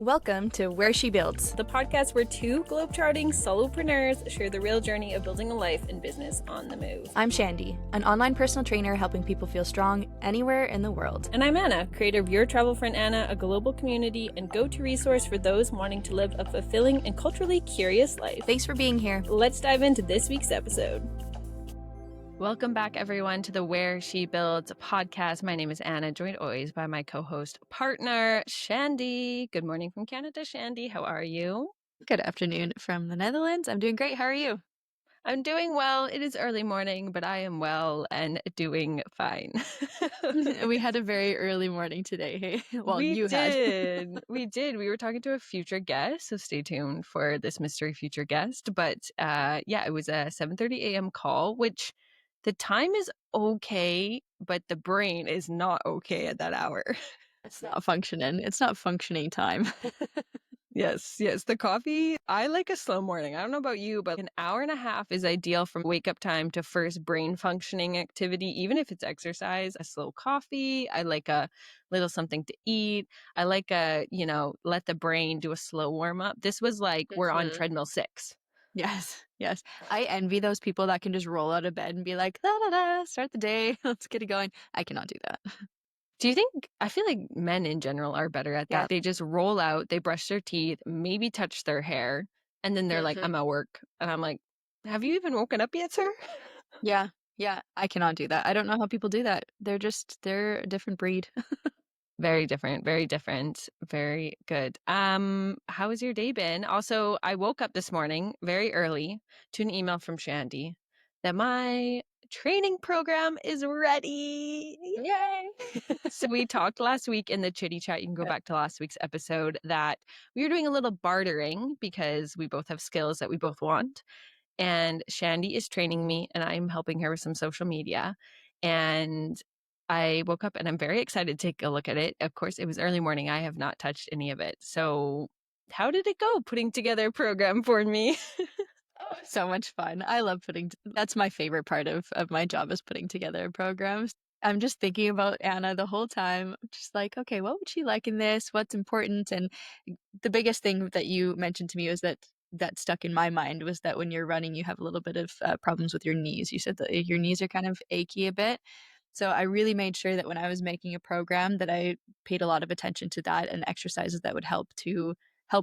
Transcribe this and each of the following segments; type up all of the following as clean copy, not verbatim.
Welcome to Where She Builds. The podcast where two globetrotting solopreneurs share the real journey of building a life and business on the move. I'm Shandy, an online personal trainer helping people feel strong anywhere in the world. And I'm Anna, creator of Your Travel Friend Anna, a global community and go-to resource for those wanting to live a fulfilling and culturally curious life. Thanks for being here. Let's dive into this week's episode. Welcome back, everyone, to the Where She Builds podcast. My name is Anna, joined always by my co-host partner, Shandy. Good morning from Canada, Shandy. How are you? Good afternoon from the Netherlands. I'm doing great. How are you? I'm doing well. It is early morning, but I am well and doing fine. We had a very early morning today. Hey, well, we you did. We did. We were talking to a future guest, so stay tuned for this mystery future guest. But it was a 7:30 a.m. call, which the time is okay, but the brain is not okay at that hour. It's not functioning. It's not functioning time. Yes. The coffee, I like a slow morning. I don't know about you, but an hour and a half is ideal from wake up time to first brain functioning activity, even if it's exercise. A slow coffee. I like a little something to eat. I like let the brain do a slow warm up. This was like we're on treadmill 6. Yes. I envy those people that can just roll out of bed and be like, da da da, start the day. Let's get it going. I cannot do that. Do you think, I feel like men in general are better at that. Yeah. They just roll out, they brush their teeth, maybe touch their hair, and then they're like, I'm at work. And I'm like, have you even woken up yet, sir? Yeah. I cannot do that. I don't know how people do that. They're a different breed. Very different, very different. Very good. How has your day been? Also, I woke up this morning very early to an email from Shandy that my training program is ready. Yay! So we talked last week in the Chitty Chat. You can go back to last week's episode that we were doing a little bartering because we both have skills that we both want. And Shandy is training me and I'm helping her with some social media. And I woke up and I'm very excited to take a look at it. Of course, it was early morning. I have not touched any of it. So how did it go putting together a program for me? So much fun. I love that's my favorite part of my job is putting together programs. I'm just thinking about Anna the whole time, just like, okay, what would she like in this? What's important? And the biggest thing that you mentioned to me was that stuck in my mind was that when you're running, you have a little bit of problems with your knees. You said that your knees are kind of achy a bit. So I really made sure that when I was making a program that I paid a lot of attention to that and exercises that would help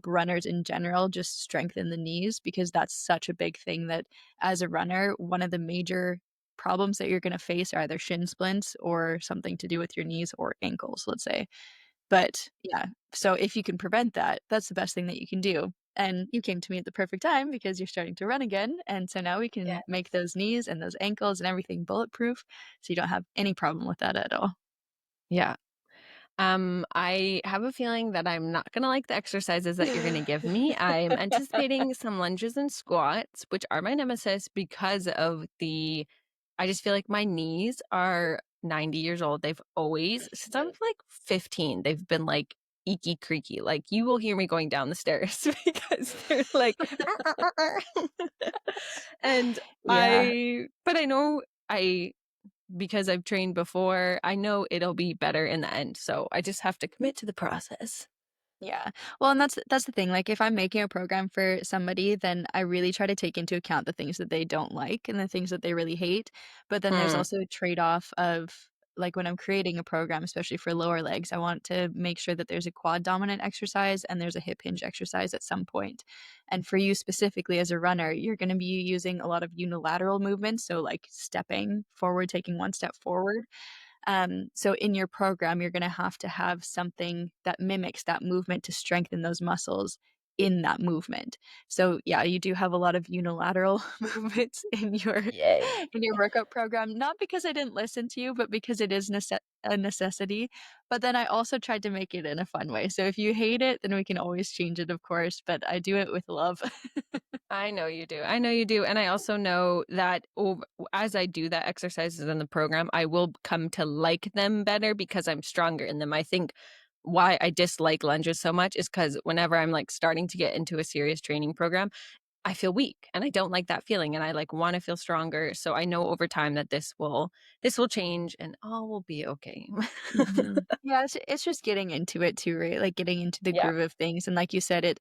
runners in general just strengthen the knees, because that's such a big thing that as a runner, one of the major problems that you're going to face are either shin splints or something to do with your knees or ankles, let's say. But yeah, so if you can prevent that, that's the best thing that you can do. And you came to me at the perfect time because you're starting to run again. And so now we can make those knees and those ankles and everything bulletproof so you don't have any problem with that at all. Yeah. I have a feeling that I'm not going to like the exercises that you're going to give me. I'm anticipating some lunges and squats, which are my nemesis because of I just feel like my knees are 90 years old. They've always, since I was like 15, they've been like eeky creaky. Like you will hear me going down the stairs because they're like, and but I know because I've trained before, I know it'll be better in the end. So I just have to commit to the process. Yeah. Well, and that's the thing. Like if I'm making a program for somebody, then I really try to take into account the things that they don't like and the things that they really hate. But then there's also a trade-off of like when I'm creating a program, especially for lower legs, I want to make sure that there's a quad dominant exercise and there's a hip hinge exercise at some point. And for you specifically as a runner, you're going to be using a lot of unilateral movements. So like stepping forward, taking one step forward. So in your program, you're going to have something that mimics that movement to strengthen those muscles in that movement. So yeah, you do have a lot of unilateral movements in your workout program, not because I didn't listen to you, but because it is a necessity. But then I also tried to make it in a fun way. So if you hate it, then we can always change it, of course, but I do it with love. I know you do. And I also know that as I do that exercises in the program, I will come to like them better because I'm stronger in them. I think why I dislike lunges so much is because whenever I'm like starting to get into a serious training program, I feel weak and I don't like that feeling and I like want to feel stronger. So I know over time that this will change and all will be okay. Mhm. Yeah, it's just getting into it too, right? Like, getting into the Yeah. groove of things, and like you said,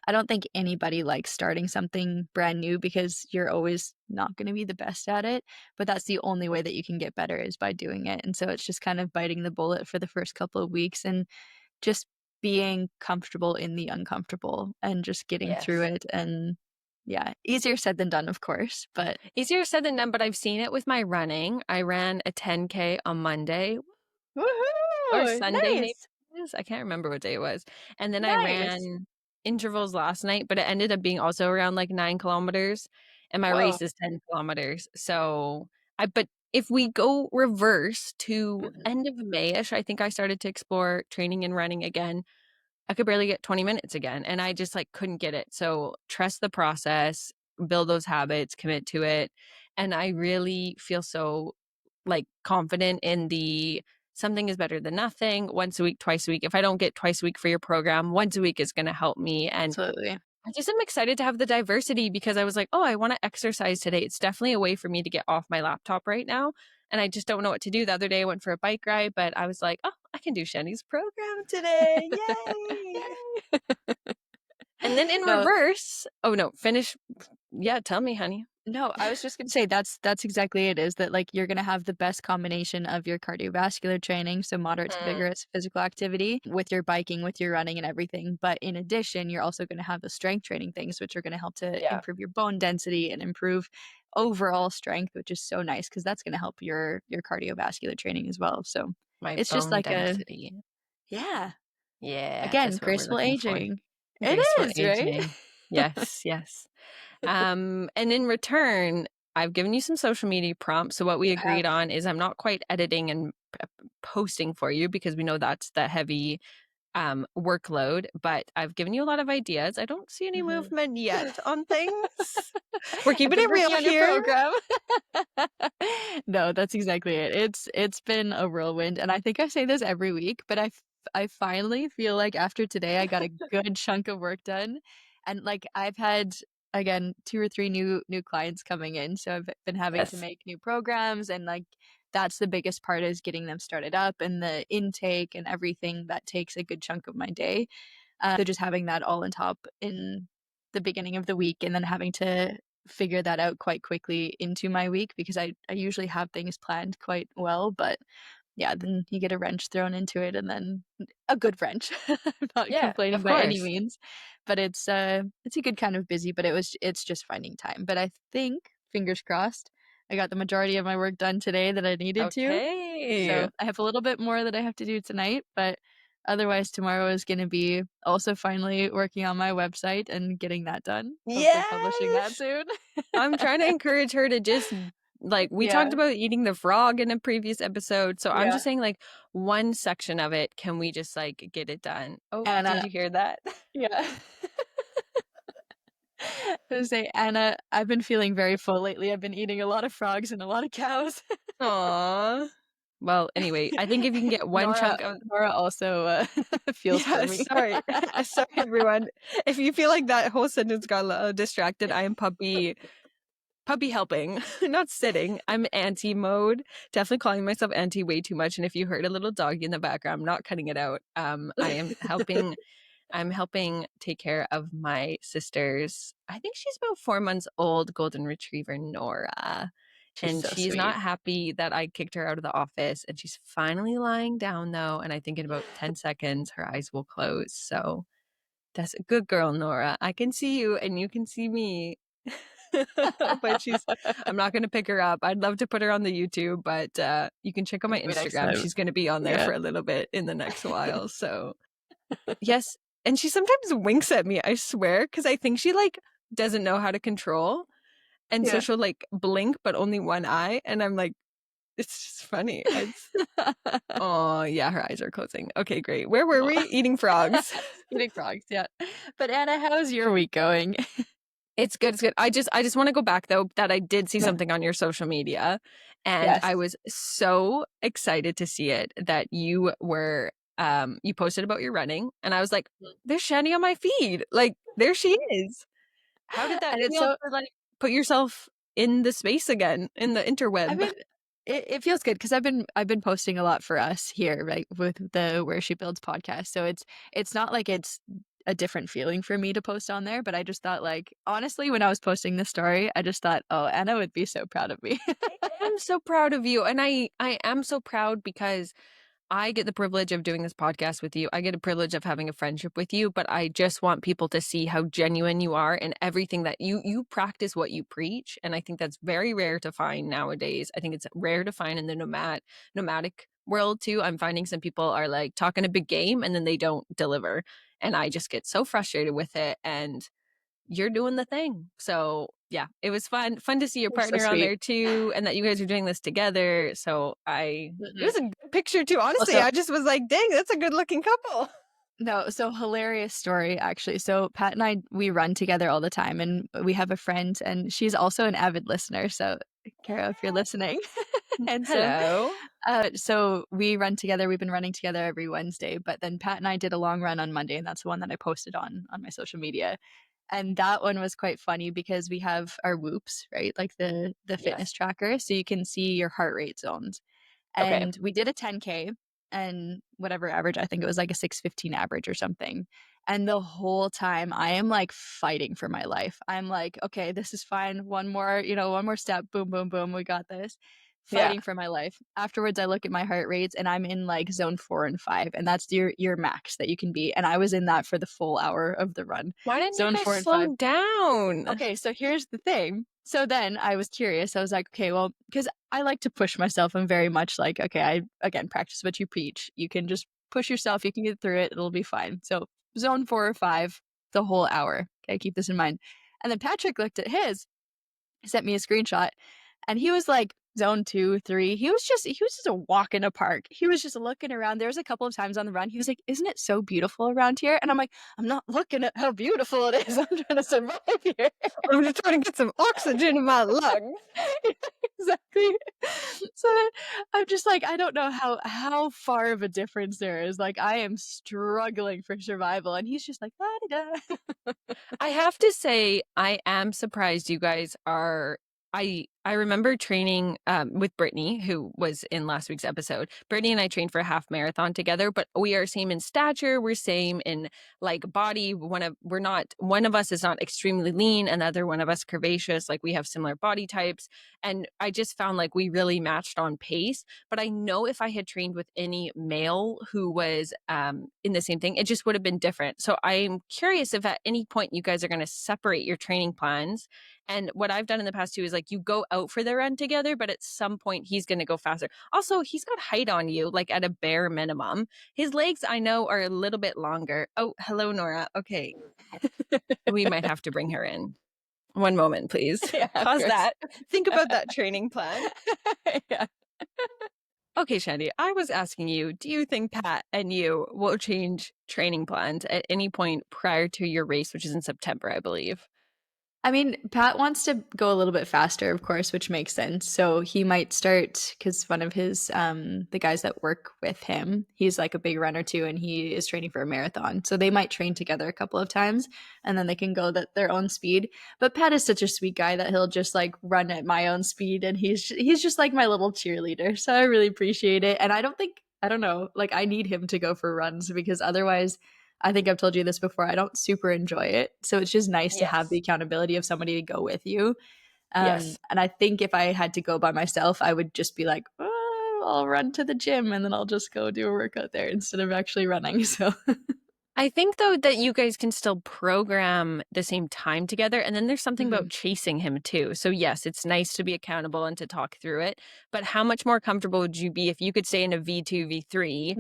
I don't think anybody likes starting something brand new because you're always not gonna be the best at it, but that's the only way that you can get better is by doing it, and so it's just kind of biting the bullet for the first couple of weeks and just being comfortable in the uncomfortable and just getting through Yes. it, and yeah, easier said than done, of course, but Easier said than done, but I've seen it with my running. I ran a 10K on Monday or woohoo! Sunday, maybe Nice, it was. I can't remember what day it was. And then I nice. ran intervals last night, but it ended up being also around like 9 kilometers. And my Whoa. race is 10 kilometers. So but if we go reverse to Mhm. end of May-ish, I think I started to explore training and running again. I could barely get 20 minutes again, and I just, like, couldn't get it. So, trust the process, build those habits, commit to it, and I really feel so, like, confident in the something is better than nothing, once a week, twice a week. If I don't get twice a week for your program, once a week is gonna help me, and Absolutely. I just am excited to have the diversity because I was like, "Oh, I wanna exercise today." It's definitely a way for me to get off my laptop right now, and I just don't know what to do. The other day, I went for a bike ride, but I was like, "Oh, I can do Shani's program today. Yay." Yay. And then in No, reverse oh, no, finish yeah, tell me, honey. no, I was just gonna say that's exactly it, is that, like, you're gonna have the best combination of your cardiovascular training, so moderate to Mm, vigorous physical activity, with your biking, with your running and everything, but in addition, you're also gonna have the strength training things, which are gonna help to yeah, improve your bone density and improve overall strength, which is so nice because that's gonna help your cardiovascular training as well, so my it's just bone like a density. yeah, Yeah, again, that's what we're graceful looking for. aging. It Graceful is, right? aging. Yes, yes. And in return, I've given you some social media prompts. So what we You have. agreed on is I'm not quite editing and posting for you because we know that's the heavy workload, but I've given you a lot of ideas. I don't see any Mhm. movement yet on things. We're I've keeping been it real working on your here. program. No, that's exactly it. It's been a whirlwind, and I think I say this every week, but I finally feel like after today, I got a good chunk of work done, and, like, I've had, again, 2 or 3 new clients coming in, so I've been having to Yes. make new programs, and, like, that's the biggest part is getting them started up and the intake and everything that takes a good chunk of my day. So just having that all on top in the beginning of the week and then having to figure that out quite quickly into my week because I usually have things planned quite well, but yeah, then you get a wrench thrown into it and then a good wrench. I'm not Yeah, complaining of by any course. means, but it's a good kind of busy, but it's just finding time. But I think, fingers crossed, I got the majority of my work done today that I needed to. Okay. So, I have a little bit more that I have to do tonight, but otherwise tomorrow is gonna be also finally working on my website and getting that done, hopefully publishing that Yes. soon. I'm trying to encourage her to just like we talked Yeah, about eating the frog in a previous episode. So I'm yeah, just saying like one section of it, can we just like get it done? Oh, did Anna, you hear that? yeah. I was gonna say, Anna, I've been feeling very full lately, I've been eating a lot of frogs and a lot of cows. Aw. Well, anyway, I think if you can get one Nora chunk of Nora also, feels for yeah, me. sorry. Sorry, everyone. If you feel like that whole sentence got a little distracted, I am puppy helping, not sitting. I'm anti mode. Definitely calling myself anti way too much. And if you heard a little doggy in the background, I'm not cutting it out. I am helping. I'm helping take care of my sister's. I think she's about 4 months old, golden retriever Nora, She's and so she's not sweet. happy that I kicked her out of the office. And she's finally lying down though, and I think in about 10 seconds her eyes will close. So that's a good girl, Nora. I can see you, and you can see me. But I'm not gonna pick her up. I'd love to put her on the YouTube, but, you can check out my Maybe next Instagram. time. She's gonna be on there Yeah. for a little bit in the next while, so yes, and she sometimes winks at me, I swear, because I think she, like, doesn't know how to control, and so Yeah. she'll, like, blink, but only one eye, and I'm like it's just funny. It's oh, yeah, her eyes are closing. Okay, great. Where were we? Aw. Eating frogs. Eating frogs, yeah. But Anna, how's your week going? It's good, it's good. I just wanna go back though, that I did see Yeah. something on your social media, and I Yes. was so excited to see it that you posted about your running, and I was like, "There's Shani on my feed." Like, there she is. How did that And it's feel so to, like, put yourself in the space again, in the I interweb? mean, it feels good because I've been posting a lot for us here, right, with the Where She Builds podcast. So it's not like it's a different feeling for me to post on there, but I just thought like honestly, when I was posting this story, I just thought, oh, Anna would be so proud of me. I am so proud of you, and I am so proud because I get the privilege of doing this podcast with you. I get a privilege of having a friendship with you, but I just want people to see how genuine you are and everything that you practice what you preach. And I think that's very rare to find nowadays. I think it's rare to find in the nomadic world too. I'm finding some people are like talking a big game and then they don't deliver. And I just get so frustrated with it. And you're doing the thing. So yeah, it was fun to see your You're so partner on sweet. there too, and that you guys are doing this together. So it Mhm. was a good picture too. Honestly, Also I just was like, dang, that's a good looking couple. no, so hilarious story actually. So Pat and I, we run together all the time, and we have a friend, and she's also an avid listener. So Kara, if you're listening, and Hello. so we run together. We've been running together every Wednesday, but then Pat and I did a long run on Monday, and that's the one that I posted on my social media. And that one was quite funny because we have our whoops, right? Like the fitness Yes. tracker, so you can see your heart rate zones. Okay. And we did a 10K and whatever average, I think it was like a 6:15 average or something. And the whole time I am like fighting for my life. I'm like, okay, this is fine. One more, one more step. Boom, boom, boom. We got this. Yeah. Fighting for my life. Afterwards, I look at my heart rates and I'm in like zone 4 and 5. And that's your max that you can be. And I was in that for the full hour of the run. Why didn't you Zone guys 4 and 5. slow down? Okay, so here's the thing. So then I was curious. I was like, okay, well, because I like to push myself. I'm very much like, okay, I again practice what you preach. You can just push yourself. You can get through it. It'll be fine. So zone 4 or 5, the whole hour. Okay, keep this in mind. And then Patrick looked at his, sent me a screenshot, and he was like zone 2, 3. He was just a walk in a park. He was just looking around. There was a couple of times on the run. He was like, "Isn't it so beautiful around here?" And I'm like, "I'm not looking at how beautiful it is. I'm trying to survive here." I'm just trying to get some oxygen in my lungs. Exactly. So then I'm just like, I don't know how far of a difference there is. Like I am struggling for survival, and he's just like, "La-di-da." I have to say, I am surprised you guys are. I remember training with Brittany, who was in last week's episode. Brittany and I trained for a half marathon together, but we are same in stature. We're same in like body. We're not one of us is not extremely lean, and the other one of us curvaceous. Like we have similar body types, and I just found like we really matched on pace. But I know if I had trained with any male who was in the same thing, it just would have been different. So I'm curious if at any point you guys are going to separate your training plans. And what I've done in the past too is like you go out for the run together, but at some point he's going to go faster. Also, he's got height on you, like at a bare minimum. His legs, I know, are a little bit longer. Oh, hello, Nora. Okay. We might have to bring her in. One moment, please. Yeah, of Pause course. that. Think about that training plan. Yeah. Okay, Shandy, I was asking you, do you think Pat and you will change training plans at any point prior to your race, which is in September, I believe? I mean, Pat wants to go a little bit faster, of course, which makes sense. So he might start because one of his the guys that work with him, he's like a big runner too, and he is training for a marathon. So they might train together a couple of times, and then they can go their own speed. But Pat is such a sweet guy that he'll just like run at my own speed, and he's just like my little cheerleader. So I really appreciate it, and I don't know, like I need him to go for runs because otherwise I think I've told you this before. I don't super enjoy it. So it's just nice to have the Yes. accountability of somebody to go with you. Yes. And I think if I had to go by myself, I would just be like, oh, I'll run to the gym and then I'll just go do a workout there instead of actually running. So, I think though that you guys can still program the same time together. And then there's something about Mhm. chasing him too. So yes, it's nice to be accountable and to talk through it. But how much more comfortable would you be if you could stay in a V2, V3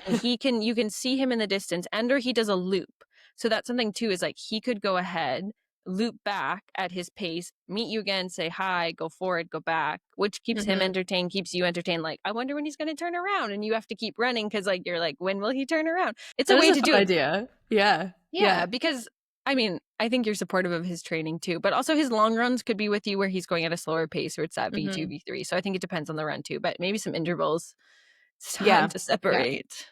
and you can see him in the distance and or he does a loop. So that's something too, is like he could go ahead, loop back at his pace, meet you again, say hi, go forward, go back, which keeps him Mhm. entertained, keeps you entertained. Like, I wonder when he's going to turn around, and you have to keep running because like you're like, when will he turn around? It's a That is way a to fun do it. idea. Yeah. Yeah, Yeah. because I mean, I think you're supportive of his training too, but also his long runs could be with you where he's going at a slower pace or it's at V2, Mhm. V3. So I think it depends on the run too, but maybe some intervals. It's time Yeah. to Yeah. separate.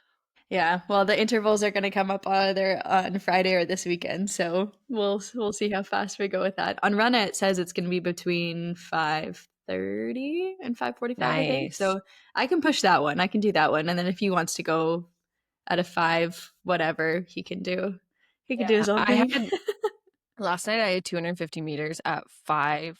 Yeah, well, the intervals are gonna come up either on Friday or this weekend, so we'll see how fast we go with that. On Run it says it's gonna be between 5:30 and 5:45, I think, Nice. so I can push that one, I can do that one, and then if he wants to go at a 5 whatever, he can do Yeah, his own I thing. had last night I had 250 meters at 5:25,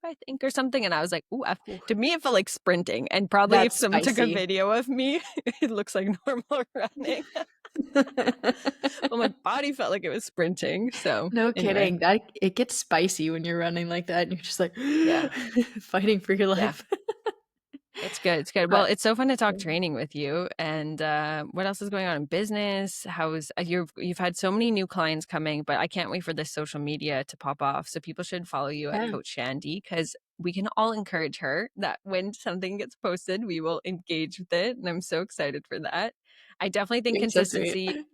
I think, or something, and I was like, "Ooh," Ooh, to me, it felt like sprinting, and probably if that's someone took a spicy. video of me, it looks like normal running, but my body felt like it was sprinting, so No anyway. kidding, that it gets spicy when you're running like that, and you're just like Yeah, fighting for your yeah. life. It's good, it's good. Well, But it's so fun to talk training with you, and, what else is going on in business? How's you've had so many new clients coming, but I can't wait for this social media to pop off, so people should follow you at yeah, Coach Shandy because we can all encourage her that when something gets posted, we will engage with it, and I'm so excited for that. I definitely think you're so sweet. consistency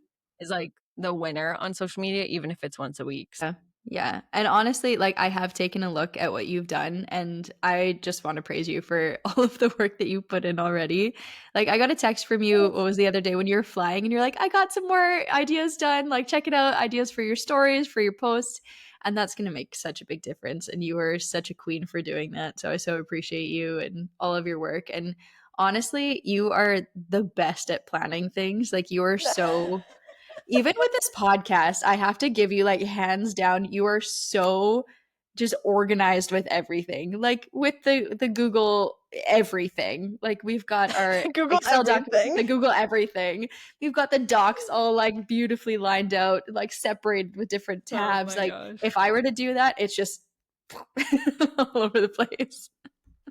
is, like, the winner on social media, even if it's once a week. Yeah. Yeah. And honestly, like I have taken a look at what you've done and I just want to praise you for all of the work that you put in already. Like I got a text from you, what was the other day when you were flying and you're like, I got some more ideas done. Like check it out, ideas for your stories, for your posts. And that's gonna make such a big difference. And you are such a queen for doing that. So I so appreciate you and all of your work. And honestly, you are the best at planning things. Like you are so even with this podcast, I have to give you like hands down, you are so just organized with everything. Like with the Google everything. Like we've got our Google Excel documents, the everything. Google everything. We've got the docs all like beautifully lined out, like separated with different Oh tabs. my Like gosh. if I were to do that, it's just all over the place.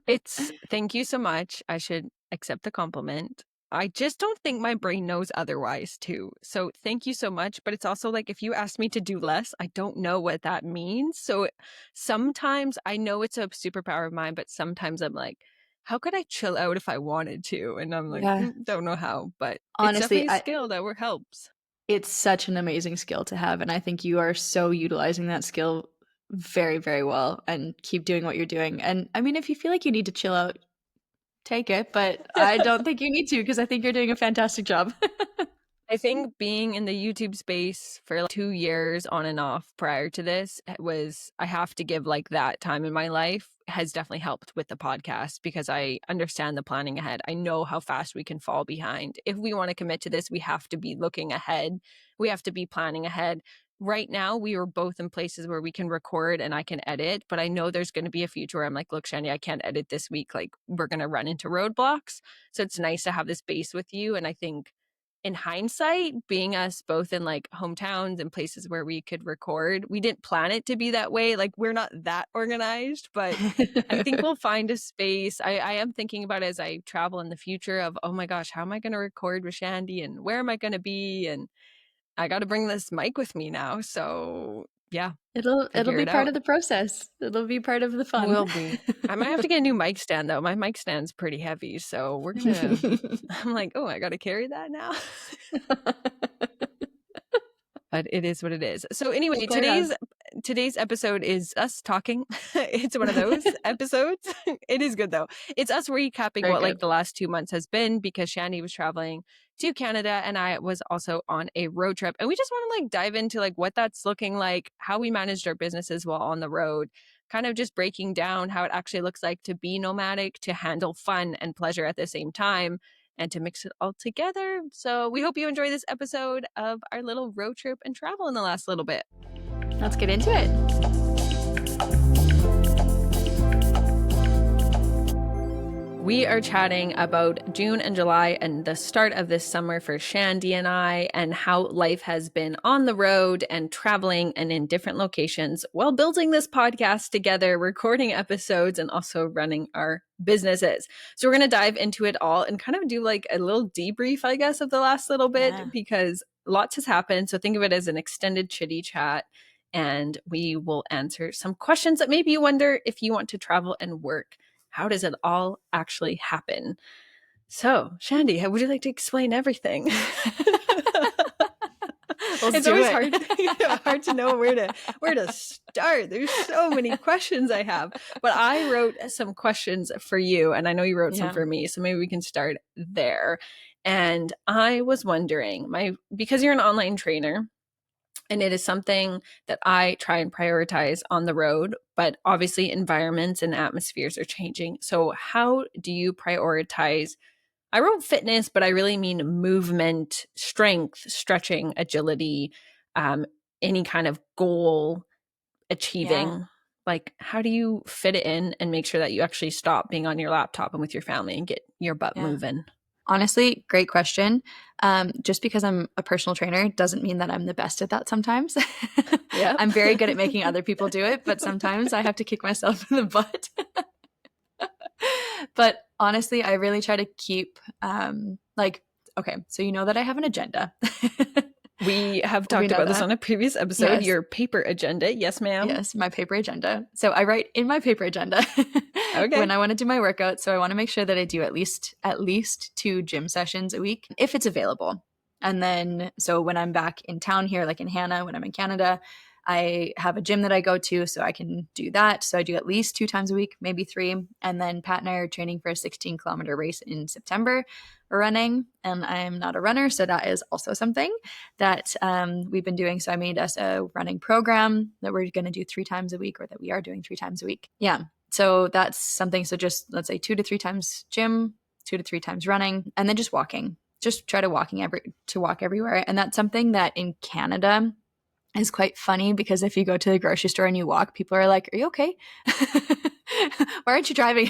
It's thank you so much. I should accept the compliment. I just don't think my brain knows otherwise too. So thank you so much. But it's also like if you ask me to do less, I don't know what that means. So sometimes I know it's a superpower of mine, but sometimes I'm like, how could I chill out if I wanted to? And I'm like, Yeah. don't know how, but it's Honestly, definitely a skill that helps. it's such an amazing skill to have, and I think you are so utilizing that skill very, very well, and keep doing what you're doing, and, I mean, if you feel like you need to chill out, take it, but I don't think you need to because I think you're doing a fantastic job. I think being in the YouTube space for like 2 years on and off prior to this was I have to give like that time in my life has definitely helped with the podcast because I understand the planning ahead. I know how fast we can fall behind. If we want to commit to this, we have to be looking ahead. We have to be planning ahead. Right now, we are both in places where we can record and I can edit, but I know there's going to be a future where I'm like, look, Shani, I can't edit this week. Like, we're going to run into roadblocks. So it's nice to have this base with you. And I think in hindsight, being us both in like hometowns and places where we could record, we didn't plan it to be that way. Like we're not that organized, but I think we'll find a space. I am thinking about it as I travel in the future of, oh my gosh, how am I going to record with Shandy and where am I going to be? And I got to bring this mic with me now. So yeah, It'll figure be it part out. of the process. It'll be part of the fun. Will be. I might have to get a new mic stand though. My mic stand's pretty heavy. So we're going to, I'm like, oh, I got to carry that now. But it is what it is. So We'll anyway, play around. today's episode is us talking. It's one of those episodes. It is good though. It's us recapping Very what good. like the last 2 months has been because Shani was traveling to Canada and I was also on a road trip. And we just want to like dive into like what that's looking like, how we managed our businesses while on the road, kind of just breaking down how it actually looks like to be nomadic, to handle fun and pleasure at the same time and to mix it all together. So we hope you enjoy this episode of our little road trip and travel in the last little bit. Let's get into it. We are chatting about June and July and the start of this summer for Shandy and I, and how life has been on the road and traveling and in different locations while building this podcast together, recording episodes, and also running our businesses. So we're going to dive into it all and kind of do like a little debrief, I guess, of the last little bit Yeah. because lots has happened. So think of it as an extended chitty chat. And we will answer some questions that maybe you wonder if you want to travel and work. How does it all actually happen? So, Shandy, how would you like to explain everything? Let's It's do always it. hard to know where to start. There's so many questions I have. But I wrote some questions for you, and I know you wrote some Yeah. for me, so maybe we can start there. And I was wondering, because you're an online trainer, and it is something that I try and prioritize on the road, but obviously environments and atmospheres are changing. So how do you prioritize? I wrote fitness, but I really mean movement, strength, stretching, agility, any kind of goal Yeah. achieving. Like, how do you fit it in and make sure that you actually stop being on your laptop and with your family and get your butt Yeah. moving? Honestly, great question. Just because I'm a personal trainer doesn't mean that I'm the best at that sometimes. Yep. I'm very good at making other people do it, but sometimes I have to kick myself in the butt. But honestly, I really try to keep like, okay, so you know that I have an agenda. We have We talked know about this that. on a previous episode, Yes. your paper agenda. Yes, ma'am. Yes, my paper agenda. So I write in my paper agenda when Okay. I want to do my workout. So I want to make sure that I do at least 2 gym sessions a week if it's available. And then so when I'm back in town here, like in Hannah, when I'm in Canada, I have a gym that I go to, so I can do that. So I do at least 2 times a week, maybe three. And then Pat and I are training for a 16-kilometer race in September. We're running, and I'm not a runner, so that is also something that we've been doing. So I made us a running program that we're going to do 3 times a week, or that we are doing 3 times a week. Yeah. So that's something. So just let's say 2 to 3 times gym, 2 to 3 times running, and then just walking. Just try to walk everywhere. And that's something that in Canada is quite funny, because if you go to the grocery store and you walk, people are like, "Are you okay? Why aren't you driving?"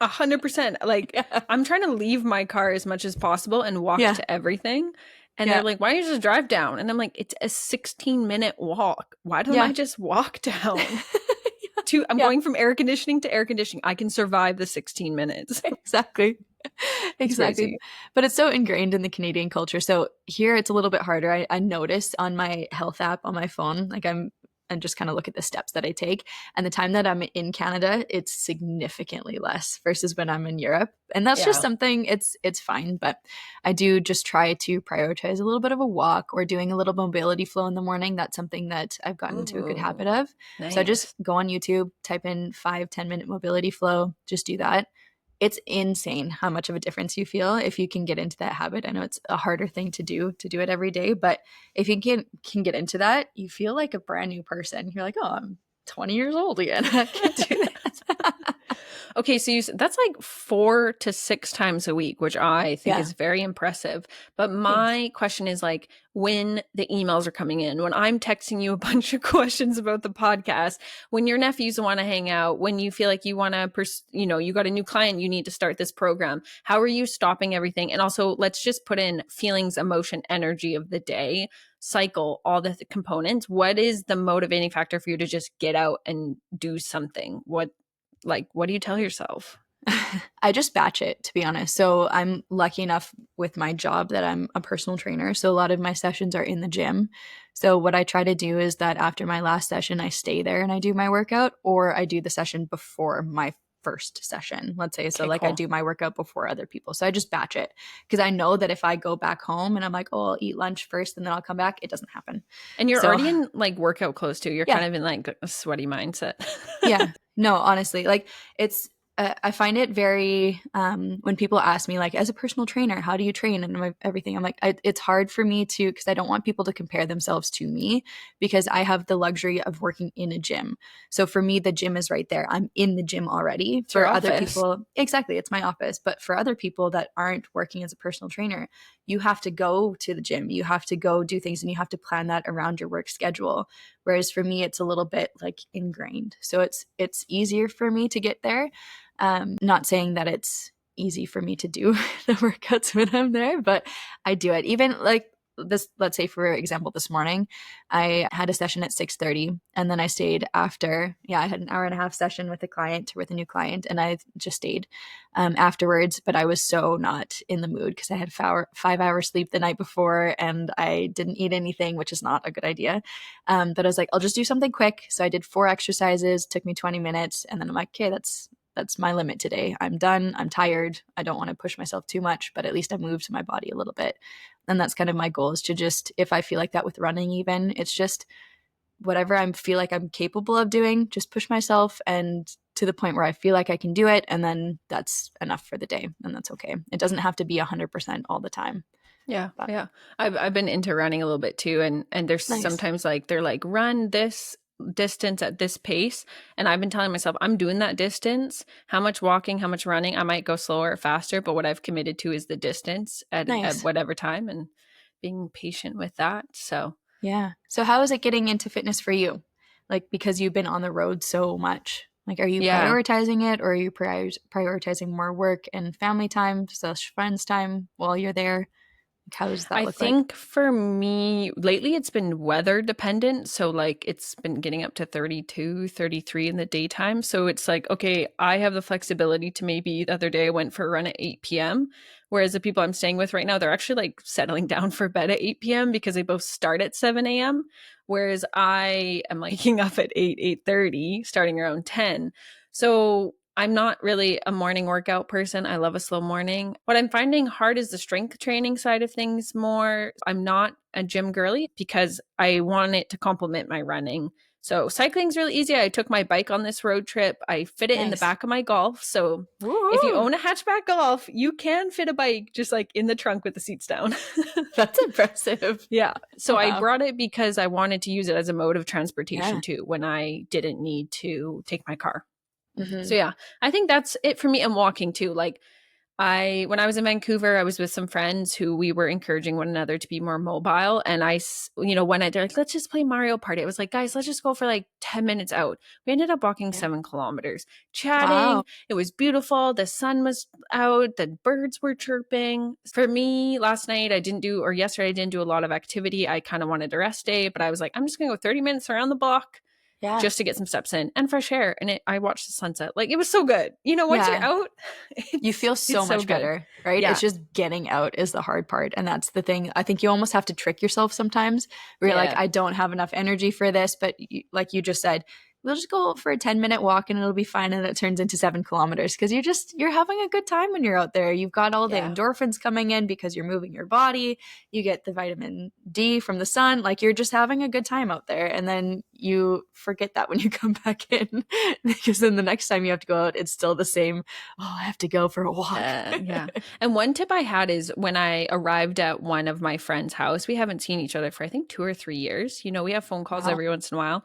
100%. Like, Yeah. I'm trying to leave my car as much as possible and walk Yeah. to everything. And they're Yeah. like, why don't you just drive down? And I'm like, it's a 16-minute walk. Why don't I Yeah. just walk down? I'm Yeah. going from air conditioning to air conditioning. I can survive the 16 minutes. Exactly. It's Exactly. crazy. But it's so ingrained in the Canadian culture. So here it's a little bit harder. I notice on my health app on my phone, like and just kind of look at the steps that I take. And the time that I'm in Canada, it's significantly less versus when I'm in Europe. And that's just Yeah. something, it's fine. But I do just try to prioritize a little bit of a walk or doing a little mobility flow in the morning. That's something that I've gotten into a good habit Ooh, of. So I just nice. go on YouTube, type in 5-10 minute mobility flow, just do that. It's insane how much of a difference you feel if you can get into that habit. I know it's a harder thing to do it every day, but if you can get into that, you feel like a brand new person. You're like, oh, I'm 20 years old again. I can do that. Okay, so that's like 4 to 6 times a week, which I think Yeah. is very impressive. But Thanks. my question is like, when the emails are coming in, when I'm texting you a bunch of questions about the podcast, when your nephews want to hang out, when you feel like you want to, you got a new client, you need to start this program. How are you stopping everything? And also, let's just put in feelings, emotion, energy of the day, cycle, all the components. What is the motivating factor for you to just get out and do something? What do you tell yourself? I just batch it, to be honest. So I'm lucky enough with my job that I'm a personal trainer. So a lot of my sessions are in the gym. So what I try to do is that after my last session, I stay there and I do my workout, or I do the session before my first session, let's say. So Okay, like I cool. do my workout before other people. So I just batch it, because I know that if I go back home and I'm like, oh, I'll eat lunch first and then I'll come back, it doesn't happen. And you're So already in like workout clothes too. You're yeah. kind of in like a sweaty mindset. Yeah. No, honestly, like it's I find it very when people ask me like, as a personal trainer, how do you train and everything, I'm like, it's hard for me to, because I don't want people to compare themselves to me, because I have the luxury of working in a gym. So for me, the gym is right there. I'm in the gym already. It's your For other office. people, exactly, it's my office. But for other people that aren't working as a personal trainer, you have to go to the gym, you have to go do things, and you have to plan that around your work schedule. Whereas for me, it's a little bit like ingrained. So it's easier for me to get there. Not saying that it's easy for me to do the workouts when I'm there, but I do it. Even like this, let's say for example, this morning, I had a session at 6:30, and then I stayed after. Yeah, I had an hour and a half session with a new client, and I just stayed afterwards. But I was so not in the mood, because I had 5 hours sleep the night before, and I didn't eat anything, which is not a good idea. But I was like, I'll just do something quick. So I did 4 exercises, took me 20 minutes, and then I'm like, okay, that's that's my limit today. I'm done. I'm tired. I don't want to push myself too much, but at least I moved my body a little bit. And that's kind of my goal, is to just, if I feel like that with running, even, it's just whatever I feel like I'm capable of doing, just push myself and to the point where I feel like I can do it. And then that's enough for the day. And that's okay. It doesn't have to be 100% all the time. Yeah, But yeah. I've been into running a little bit too, and there's nice. sometimes like they're like run this distance at this pace, and I've been telling myself I'm doing that distance. How much walking, how much running? I might go slower or faster, but what I've committed to is the distance at Nice. whatever time, and being patient with that. So Yeah. So how is it getting into fitness for you? Like, because you've been on the road so much. Like, are you yeah, prioritizing it, or are you prioritizing more work and family time slash friends time while you're there? Like, how does that I look like? think for me lately it's been weather dependent. So like it's been getting up to 32, 33 in the daytime. So it's like, okay, I have the flexibility to, maybe the other day I went for a run at 8 p.m. Whereas the people I'm staying with right now, they're actually like settling down for bed at 8 p.m. because they both start at 7 a.m. Whereas I am like waking up at 8, 8:30, starting around 10. So I'm not really a morning workout person. I love a slow morning. What I'm finding hard is the strength training side of things more. I'm not a gym girly because I want it to complement my running. So cycling's really easy. I took my bike on this road trip. I fit it in the Nice. back of my Golf. So if you Woo! own a hatchback Golf, you can fit a bike just like in the trunk with the seats down. That's impressive. Yeah. Oh, So I wow. brought it because I wanted to use it as a mode of transportation Yeah. too when I didn't need to take my car. So Hmm. yeah, I think that's it for me. And walking too. Like when I was in Vancouver, I was with some friends who we were encouraging one another to be more mobile. And one night they're like, let's just play Mario Party. It was like, guys, let's just go for like 10 minutes out. We ended up walking Yeah. 7 kilometers, Wow. chatting. It was beautiful. The sun was out. The birds were chirping. For me, yesterday, I didn't do a lot of activity. I kind of wanted a rest day, but I was like, I'm just going to go 30 minutes around the block Yeah. just to get some steps in and fresh air. And I watched the sunset. Like it was so good. Once you're Yeah. out, You feel it's so so much good. better, right? It's Yeah. just getting out is the hard part. And that's the thing. I think you almost have to trick yourself sometimes, where you're like, Yeah. I don't have enough energy for this. But like you just said, we'll just go for a 10-minute walk and it'll be fine. And it turns into 7 kilometers because you're having a good time when you're out there. You've got all the Yeah. endorphins coming in because you're moving your body. You get the vitamin D from the sun. Like, you're just having a good time out there. And then you forget that when you come back in, because then the next time you have to go out, it's still the same. Oh, I have to go for a walk. Yeah. And one tip I had is when I arrived at one of my friend's house, we haven't seen each other for I think 2 or 3 years. We have phone calls Wow. every once in a while.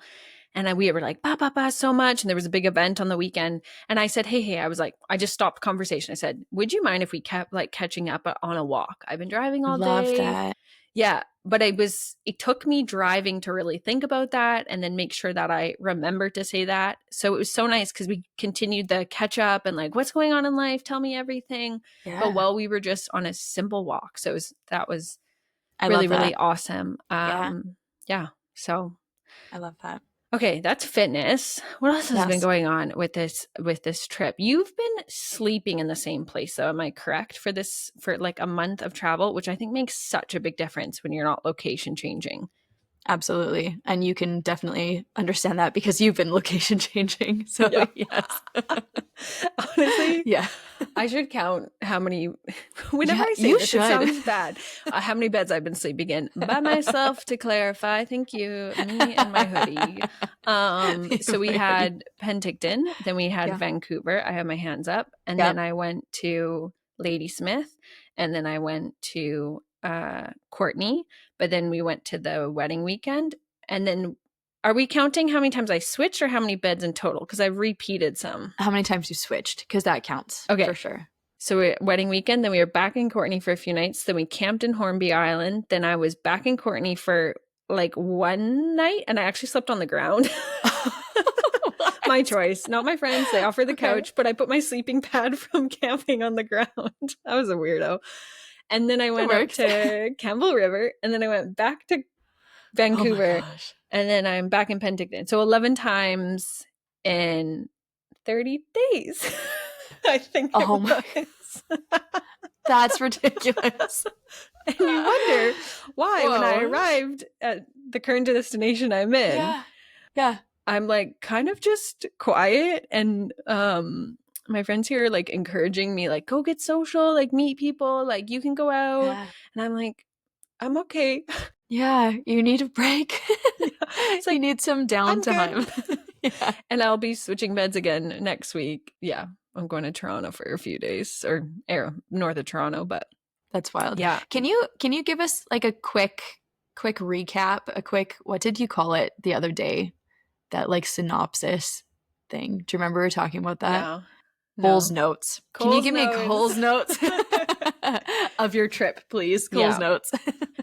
And we were like, ba, ba, ba, so much. And there was a big event on the weekend. And I said, hey, I was like, I just stopped conversation. I said, would you mind if we kept like catching up on a walk? I've been driving all Love day. that. Yeah. But it took me driving to really think about that and then make sure that I remember to say that. So it was so nice because we continued the catch up and like, what's going on in life? Tell me everything. But Yeah. while we were just on a simple walk. So that was I really, love really that. awesome. Yeah. Yeah. So I love that. okay, that's fitness. What else has been Yes. going on with this trip? You've been sleeping in the same place, though, am I correct? For like a month of travel, which I think makes such a big difference when you're not location changing. Absolutely. And you can definitely understand that because you've been location changing. So, Yeah. yes. Honestly, Yeah. I should count how many whenever Yeah, I say you this, it should. sounds bad. How many beds I've been sleeping in by myself to clarify. Thank you. Me and my hoodie. So we My hoodie. had Penticton, then we had Yeah. Vancouver. I had my hands up. And then Yep. I went to Ladysmith. And then I went to Courtney. But then we went to the wedding weekend. And then are we counting how many times I switched or how many beds in total? Because I've repeated some. How many times you switched? Because that counts for Okay. sure. So wedding weekend, then we were back in Courtney for a few nights. Then we camped in Hornby Island. Then I was back in Courtney for like one night and I actually slept on the ground. My choice, not my friends. They offered the Okay. couch, but I put my sleeping pad from camping on the ground. I was a weirdo. And then I It went up works. to Campbell River and then I went back to Oh my Vancouver gosh. and then I'm back in Penticton. So 11 times in 30 days. I think it Oh my. was. That's ridiculous. And you wonder why, when I Whoa. arrived at the current destination I'm in, Yeah. Yeah. I'm like kind of just quiet and my friends here are like encouraging me, like, go get social, like meet people, like you can go out. Yeah. And I'm like, I'm okay. Yeah, you need a break. Yeah. It's You like, need some I'm good. downtime. Yeah, And I'll be switching beds again next week. Yeah. I'm going to Toronto for a few days or north of Toronto. But that's wild. yeah. Can you give us like a quick recap, a quick what did you call it the other day? That like synopsis thing. Do you remember we were talking about that? No. Cole's No. notes. Can you Cole's give me knows. Cole's notes of your trip, please? Cole's Yeah. notes.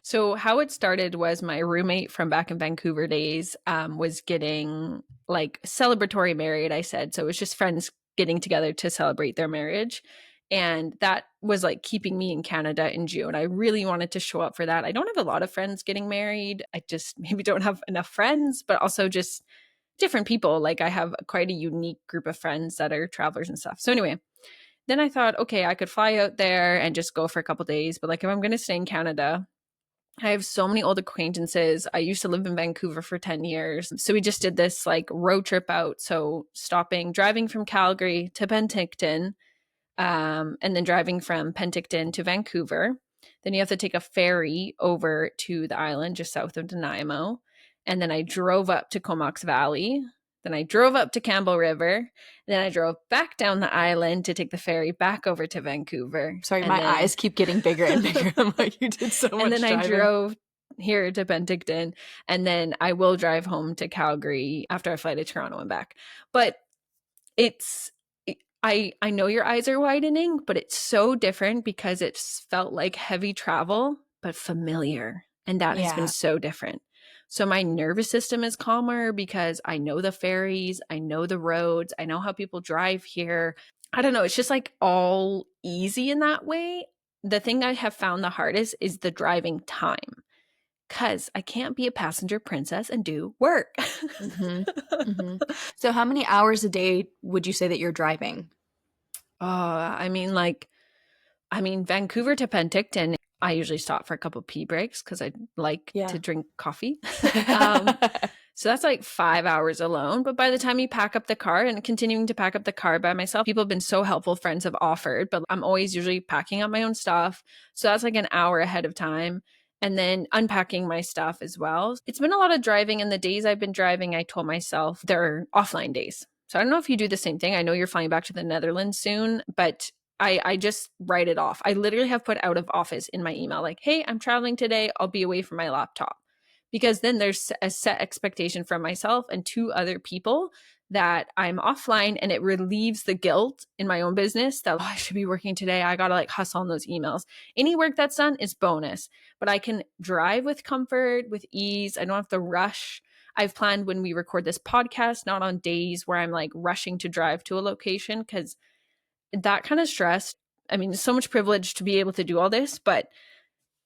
So how it started was my roommate from back in Vancouver days was getting like celebratory married, I said. So it was just friends getting together to celebrate their marriage. And that was like keeping me in Canada in June. I really wanted to show up for that. I don't have a lot of friends getting married. I just maybe don't have enough friends, but also just different people. Like I have quite a unique group of friends that are travelers and stuff. So anyway, then I thought, okay, I could fly out there and just go for a couple days. But like if I'm going to stay in Canada, I have so many old acquaintances. I used to live in Vancouver for 10 years. So we just did this like road trip out. So driving from Calgary to Penticton, and then driving from Penticton to Vancouver. Then you have to take a ferry over to the island just south of Nanaimo. And then I drove up to Comox Valley. Then I drove up to Campbell River. Then I drove back down the island to take the ferry back over to Vancouver. Sorry, And my then eyes keep getting bigger and bigger. I'm like, you did so and much then I driving. drove here to Penticton, and then I will drive home to Calgary after I fly to Toronto and back. But it's I know your eyes are widening, but it's so different because it's felt like heavy travel, but familiar. And that has been Yeah. so different. So my nervous system is calmer because I know the ferries, I know the roads, I know how people drive here. I don't know, it's just like all easy in that way. The thing I have found the hardest is the driving time because I can't be a passenger princess and do work. Mm-hmm. Mm-hmm. So how many hours a day would you say that you're driving? I mean, like, Vancouver to Penticton, I usually stop for a couple pee breaks because I like Yeah. to drink coffee. um, so that's like 5 hours alone. But by the time you pack up the car and continuing to pack up the car by myself, people have been so helpful. Friends have offered, but I'm always usually packing up my own stuff. So that's like an hour ahead of time. And then unpacking my stuff as well. It's been a lot of driving. And the days I've been driving, I told myself they're offline days. So I don't know if you do the same thing. I know you're flying back to the Netherlands soon, but I just write it off. I literally have put out of office in my email, like, hey, I'm traveling today. I'll be away from my laptop. Because then there's a set expectation from myself and two other people that I'm offline, and it relieves the guilt in my own business that, oh, I should be working today. I got to like hustle on those emails. Any work that's done is bonus, but I can drive with comfort, with ease. I don't have to rush. I've planned when we record this podcast, not on days where I'm like rushing to drive to a location, because that kind of stress, I mean, so much privilege to be able to do all this, but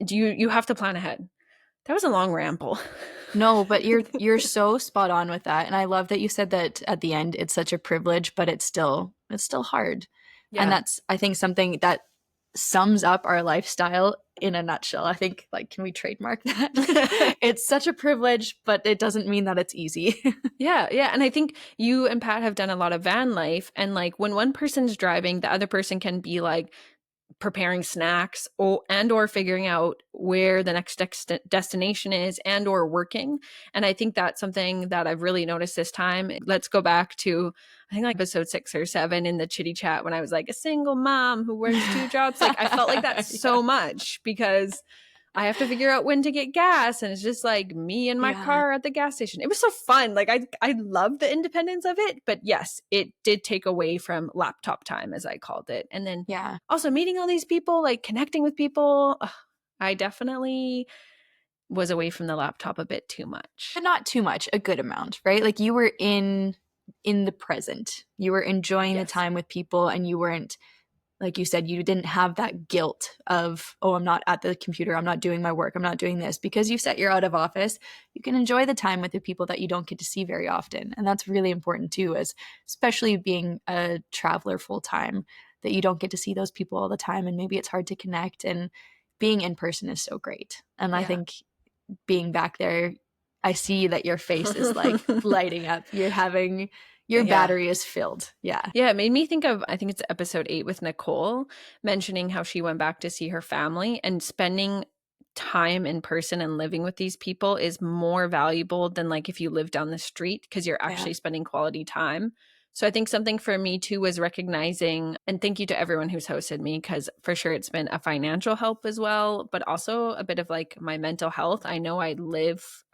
you have to plan ahead. That was a long ramble. No, but you're so spot on with that. And I love that you said that at the end it's such a privilege, but it's still hard. And Yeah. that's I think something that sums up our lifestyle in a nutshell. I think like can we trademark that? It's such a privilege, but it doesn't mean that it's easy. Yeah, yeah. And I think you and Pat have done a lot of van life. And like when one person's driving, the other person can be like preparing snacks or figuring out where the next destination is and or working. And I think that's something that I've really noticed this time. Let's go back to, I think, like episode 6 or 7 in the Chitty Chat, when I was like a single mom who works 2 jobs. Like I felt like that so Yeah. much because I have to figure out when to get gas, and it's just like me and my Yeah. car at the gas station. It was so fun. Like I love the independence of it, but yes, it did take away from laptop time, as I called it. And then Yeah. also meeting all these people, like connecting with people. Ugh, I definitely was away from the laptop a bit too much. But not too much, a good amount, right? Like you were in the present. You were enjoying the Yes. time with people and you weren't like you said, you didn't have that guilt of, oh, I'm not at the computer, I'm not doing my work, I'm not doing this. Because you set you're out of office, you can enjoy the time with the people that you don't get to see very often. And that's really important too, as especially being a traveler full time, that you don't get to see those people all the time. And maybe it's hard to connect. And being in person is so great. And I Yeah. think being back there I see that your face is like lighting up. You're having your Yeah. battery is filled. Yeah. Yeah, it made me think of, I think it's episode 8 with Nicole, mentioning how she went back to see her family, and spending time in person and living with these people is more valuable than like if you live down the street, because you're actually spending quality time. So I think something for me too was recognizing, and thank you to everyone who's hosted me, because for sure it's been a financial help as well, but also a bit of like my mental health. I know I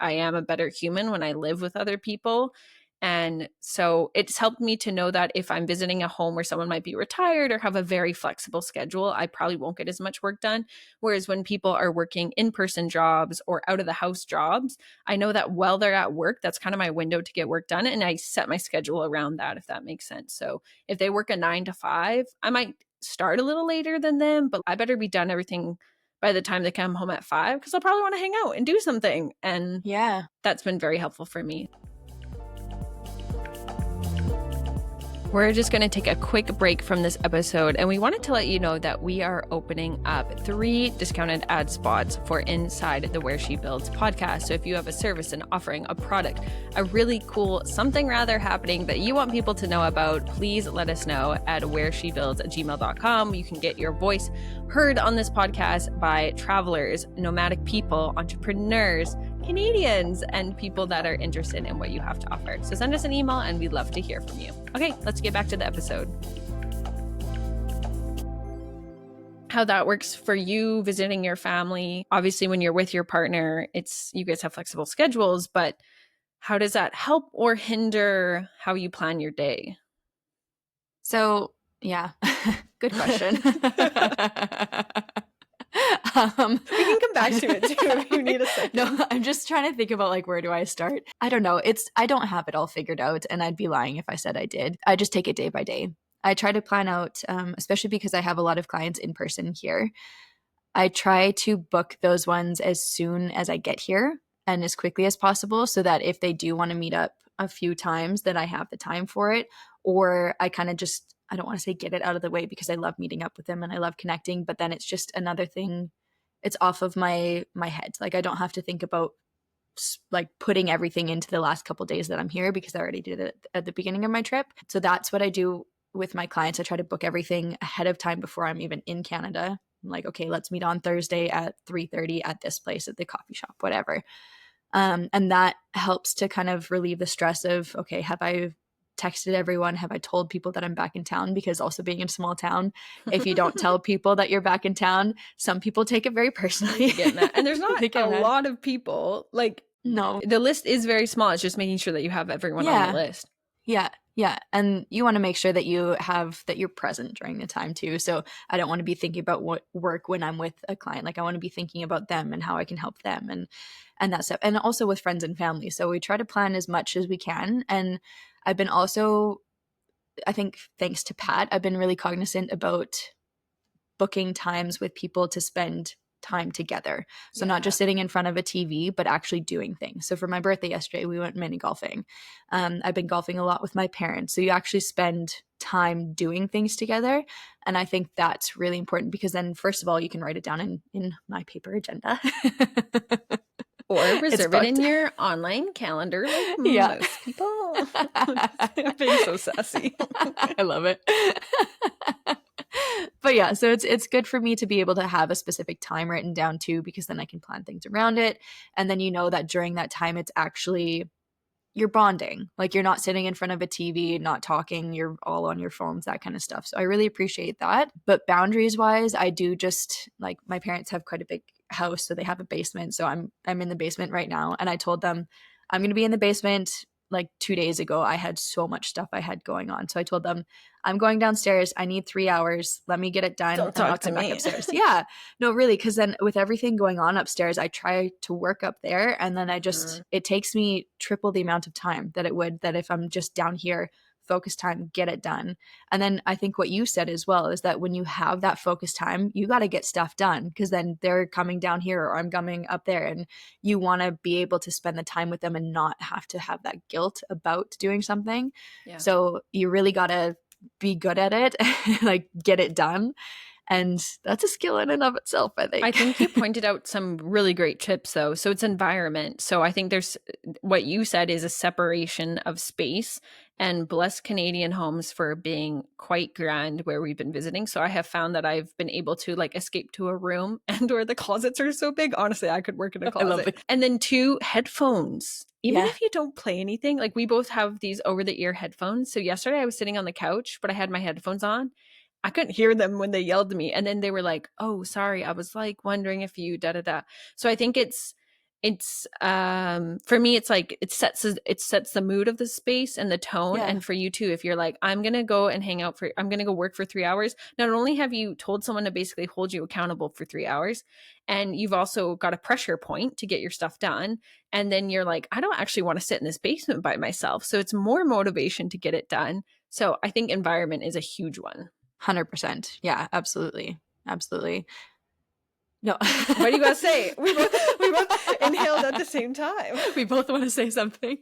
am a better human when I live with other people. And so it's helped me to know that if I'm visiting a home where someone might be retired or have a very flexible schedule, I probably won't get as much work done. Whereas when people are working in-person jobs or out of the house jobs, I know that while they're at work, that's kind of my window to get work done. And I set my schedule around that, if that makes sense. So if they work a 9 to 5, I might start a little later than them, but I better be done everything by the time they come home at 5, because I'll probably want to hang out and do something. And Yeah. that's been very helpful for me. We're just going to take a quick break from this episode, and we wanted to let you know that we are opening up 3 discounted ad spots for Inside the Where She Builds podcast. So if you have a service, an offering, a product, a really cool something rather happening that you want people to know about, please let us know at whereshebuilds@gmail.com. You can get your voice heard on this podcast by travelers, nomadic people, entrepreneurs, Canadians, and people that are interested in what you have to offer. So send us an email and we'd love to hear from you. Okay, let's get back to the episode. How that works for you visiting your family. Obviously, when you're with your partner, you guys have flexible schedules, but how does that help or hinder how you plan your day? So, yeah, good question. We can come back to it too if you need a second. No, I'm just trying to think about like, where do I start? I don't know. I don't have it all figured out, and I'd be lying if I said I did. I just take it day by day. I try to plan out, especially because I have a lot of clients in person here. I try to book those ones as soon as I get here and as quickly as possible, so that if they do want to meet up a few times, that I have the time for it. Or I kind of just, I don't want to say get it out of the way, because I love meeting up with them and I love connecting, but then it's just another thing. It's off of my head. Like, I don't have to think about like putting everything into the last couple days that I'm here, because I already did it at the beginning of my trip. So that's what I do with my clients. I try to book everything ahead of time before I'm even in Canada. I'm like, okay, let's meet on Thursday at 3:30 at this place, at the coffee shop, whatever. And that helps to kind of relieve the stress of, okay, have I texted everyone? Have I told people that I'm back in town? Because also being in a small town, if you don't tell people that you're back in town, some people take it very personally. And there's not a lot of people. Like, no, the list is very small. It's just making sure that you have everyone on the list. Yeah. Yeah. And you want to make sure that you're present during the time too. So I don't want to be thinking about what work when I'm with a client. Like, I want to be thinking about them and how I can help them and that stuff. And also with friends and family. So we try to plan as much as we can. And I've been also, I think thanks to Pat, I've been really cognizant about booking times with people to spend time together. So not just sitting in front of a TV, but actually doing things. So for my birthday yesterday, we went mini golfing. I've been golfing a lot with my parents. So you actually spend time doing things together. And I think that's really important, because then first of all, you can write it down in my paper agenda. Or reserve it in your online calendar, like most people. I'm being so sassy. I love it. But yeah, so it's good for me to be able to have a specific time written down too, because then I can plan things around it. And then you know that during that time, it's actually, you're bonding. Like, you're not sitting in front of a TV, not talking, you're all on your phones, that kind of stuff. So I really appreciate that. But boundaries wise, I do just, like, my parents have quite a big house, so they have a basement. So I'm in the basement right now. And I told them I'm going to be in the basement. Like 2 days ago, I had so much stuff I had going on. So I told them, I'm going downstairs. I need 3 hours. Let me get it done. Don't talk to me. Back upstairs. Yeah. No, really. Because then with everything going on upstairs, I try to work up there. And then I just, it takes me triple the amount of time that it would, that if I'm just down here, focus time, get it done. And then I think what you said as well is that when you have that focus time, you got to get stuff done, because then they're coming down here or I'm coming up there, and you want to be able to spend the time with them and not have to have that guilt about doing something. Yeah. So you really got to be good at it, like get it done. And that's a skill in and of itself, I I think. think you pointed out some really great tips though. So it's environment. So I think there's what you said is a separation of space, and bless Canadian homes for being quite grand where we've been visiting. So I have found that I've been able to like escape to a room and where the closets are so big. Honestly, I could work in a I love closet. it. And then two, headphones. Even Yeah. if you don't play anything, like we both have these over the ear headphones. So yesterday I was sitting on the couch, but I had my headphones on. I couldn't hear them when they yelled at me. And then they were like, "Oh, sorry. I was like wondering if you da da da." So I think it's for me it's like it sets the mood of the space and the tone. Yeah. And for you too, if you're like, I'm going to go and hang out for I'm going to go work for 3 hours, not only have you told someone to basically hold you accountable for 3 hours, and you've also got a pressure point to get your stuff done, and then you're like, I don't actually want to sit in this basement by myself. So it's more motivation to get it done. So I think environment is a huge one. 100%. Yeah, absolutely. Absolutely. No. What do you got to say? We both inhaled at the same time. We both want to say something.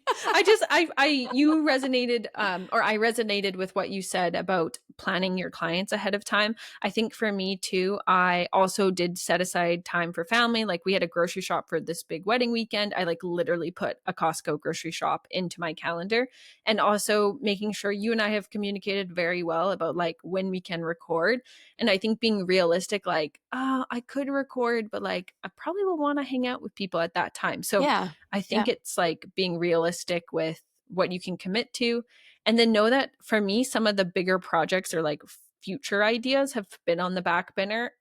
You resonated, or I resonated with what you said about planning your clients ahead of time. I think for me too, I also did set aside time for family. Like we had a grocery shop for this big wedding weekend. I like literally put a Costco grocery shop into my calendar, and also making sure you and I have communicated very well about like when we can record. And I think being realistic, like, I could record, but like I probably will want to hang out with people at that time. So Yeah. I Yeah. think it's like being realistic with what you can commit to. And then know that for me, some of the bigger projects or like future ideas have been on the back burner,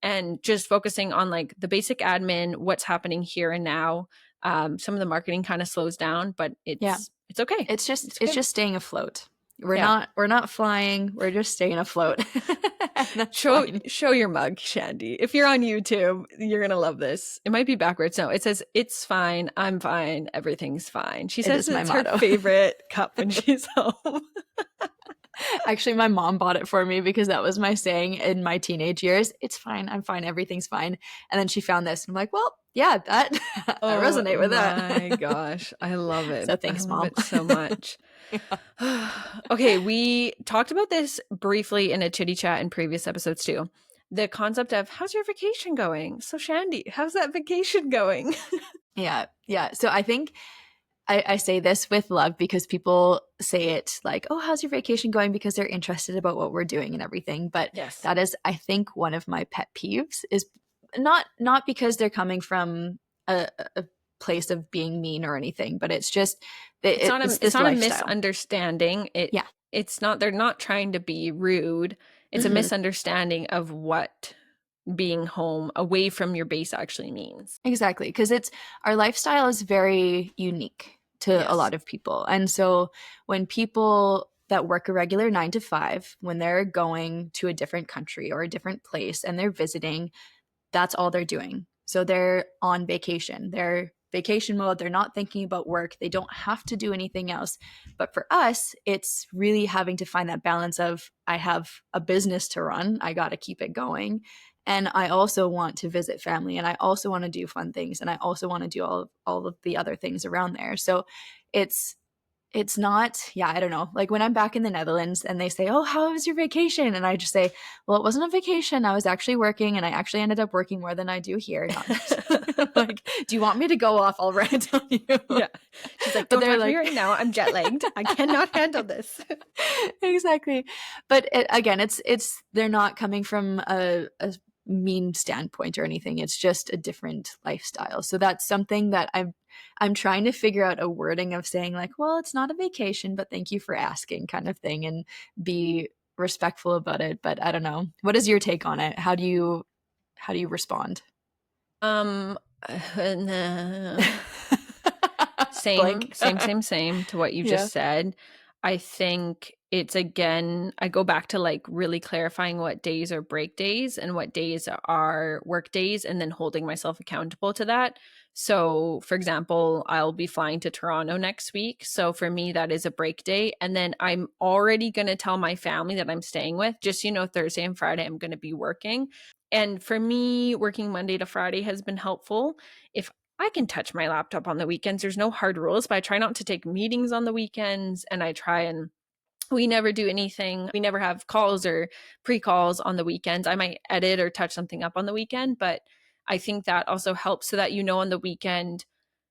and just focusing on like the basic admin, what's happening here and now. Some of the marketing kind of slows down, but Yeah. it's okay. It's It's it's good. just staying afloat. Yeah. We're not flying. We're just staying afloat. And that's Show fine. show your mug, Shandy. If you're on YouTube, you're gonna love this. It might be backwards. No, it says, "It's fine. I'm fine. Everything's fine." She It says is my it's her motto. favorite cup when she's home. Actually, my mom bought it for me because that was my saying in my teenage years. It's fine. I'm fine. Everything's fine. And then she found this. And I'm like, well, yeah, that I Oh resonate with my that. gosh, I love it. So I thanks, love mom. it so much. Yeah. Okay, we talked about this briefly in a chitty chat in previous episodes too. The concept of how's your vacation going? So Shandy, how's that vacation going? Yeah. Yeah. So I think I say this with love because people say it like, oh, how's your vacation going? Because they're interested about what we're doing and everything. But Yes. that is, I think, one of my pet peeves is not because they're coming from a place of being mean or anything, but it's just it's It's this not a lifestyle. misunderstanding. Yeah. It's not, they're not trying to be rude. It's a Hmm. misunderstanding of what being home away from your base actually means. Exactly. Because it's our lifestyle is very unique to a Yes. lot of people. And so when people that work a regular 9 to 5, when they're going to a different country or a different place and they're visiting, that's all they're doing. So they're on vacation. They're vacation mode. They're not thinking about work. They don't have to do anything else. But for us, it's really having to find that balance of I have a business to run. I got to keep it going. And I also want to visit family and I also want to do fun things and I also want to do all of the other things around there. So it's it's not, yeah, I don't know. Like when I'm back in the Netherlands and they say, "Oh, how was your vacation?" And I just say, "Well, it wasn't a vacation. I was actually working and I actually ended up working more than I do here." Not like, "Do you want me to go off? I'll rant on you." Yeah. She's like, But don't they're talk to me like right now. I'm jet lagged. I cannot handle this. exactly. But again, it's they're not coming from a mean standpoint or anything. It's just a different lifestyle. So that's something that I'm trying to figure out a wording of saying like, well, it's not a vacation, but thank you for asking kind of thing and be respectful about it. But I don't know. What is your take on it? How do you respond? Um, nah. Blank. Same to what you Yeah. just said. I think it's again, I go back to like really clarifying what days are break days and what days are work days, and then holding myself accountable to that. So, for example, I'll be flying to Toronto next week. So, for me, that is a break day. And then I'm already going to tell my family that I'm staying with, just, Thursday and Friday, I'm going to be working. And for me, working Monday to Friday has been helpful. If I can touch my laptop on the weekends, there's no hard rules, but I try not to take meetings on the weekends, and I try and We never do anything. We never have calls or pre-calls on the weekends. I might edit or touch something up on the weekend, but I think that also helps so that on the weekend,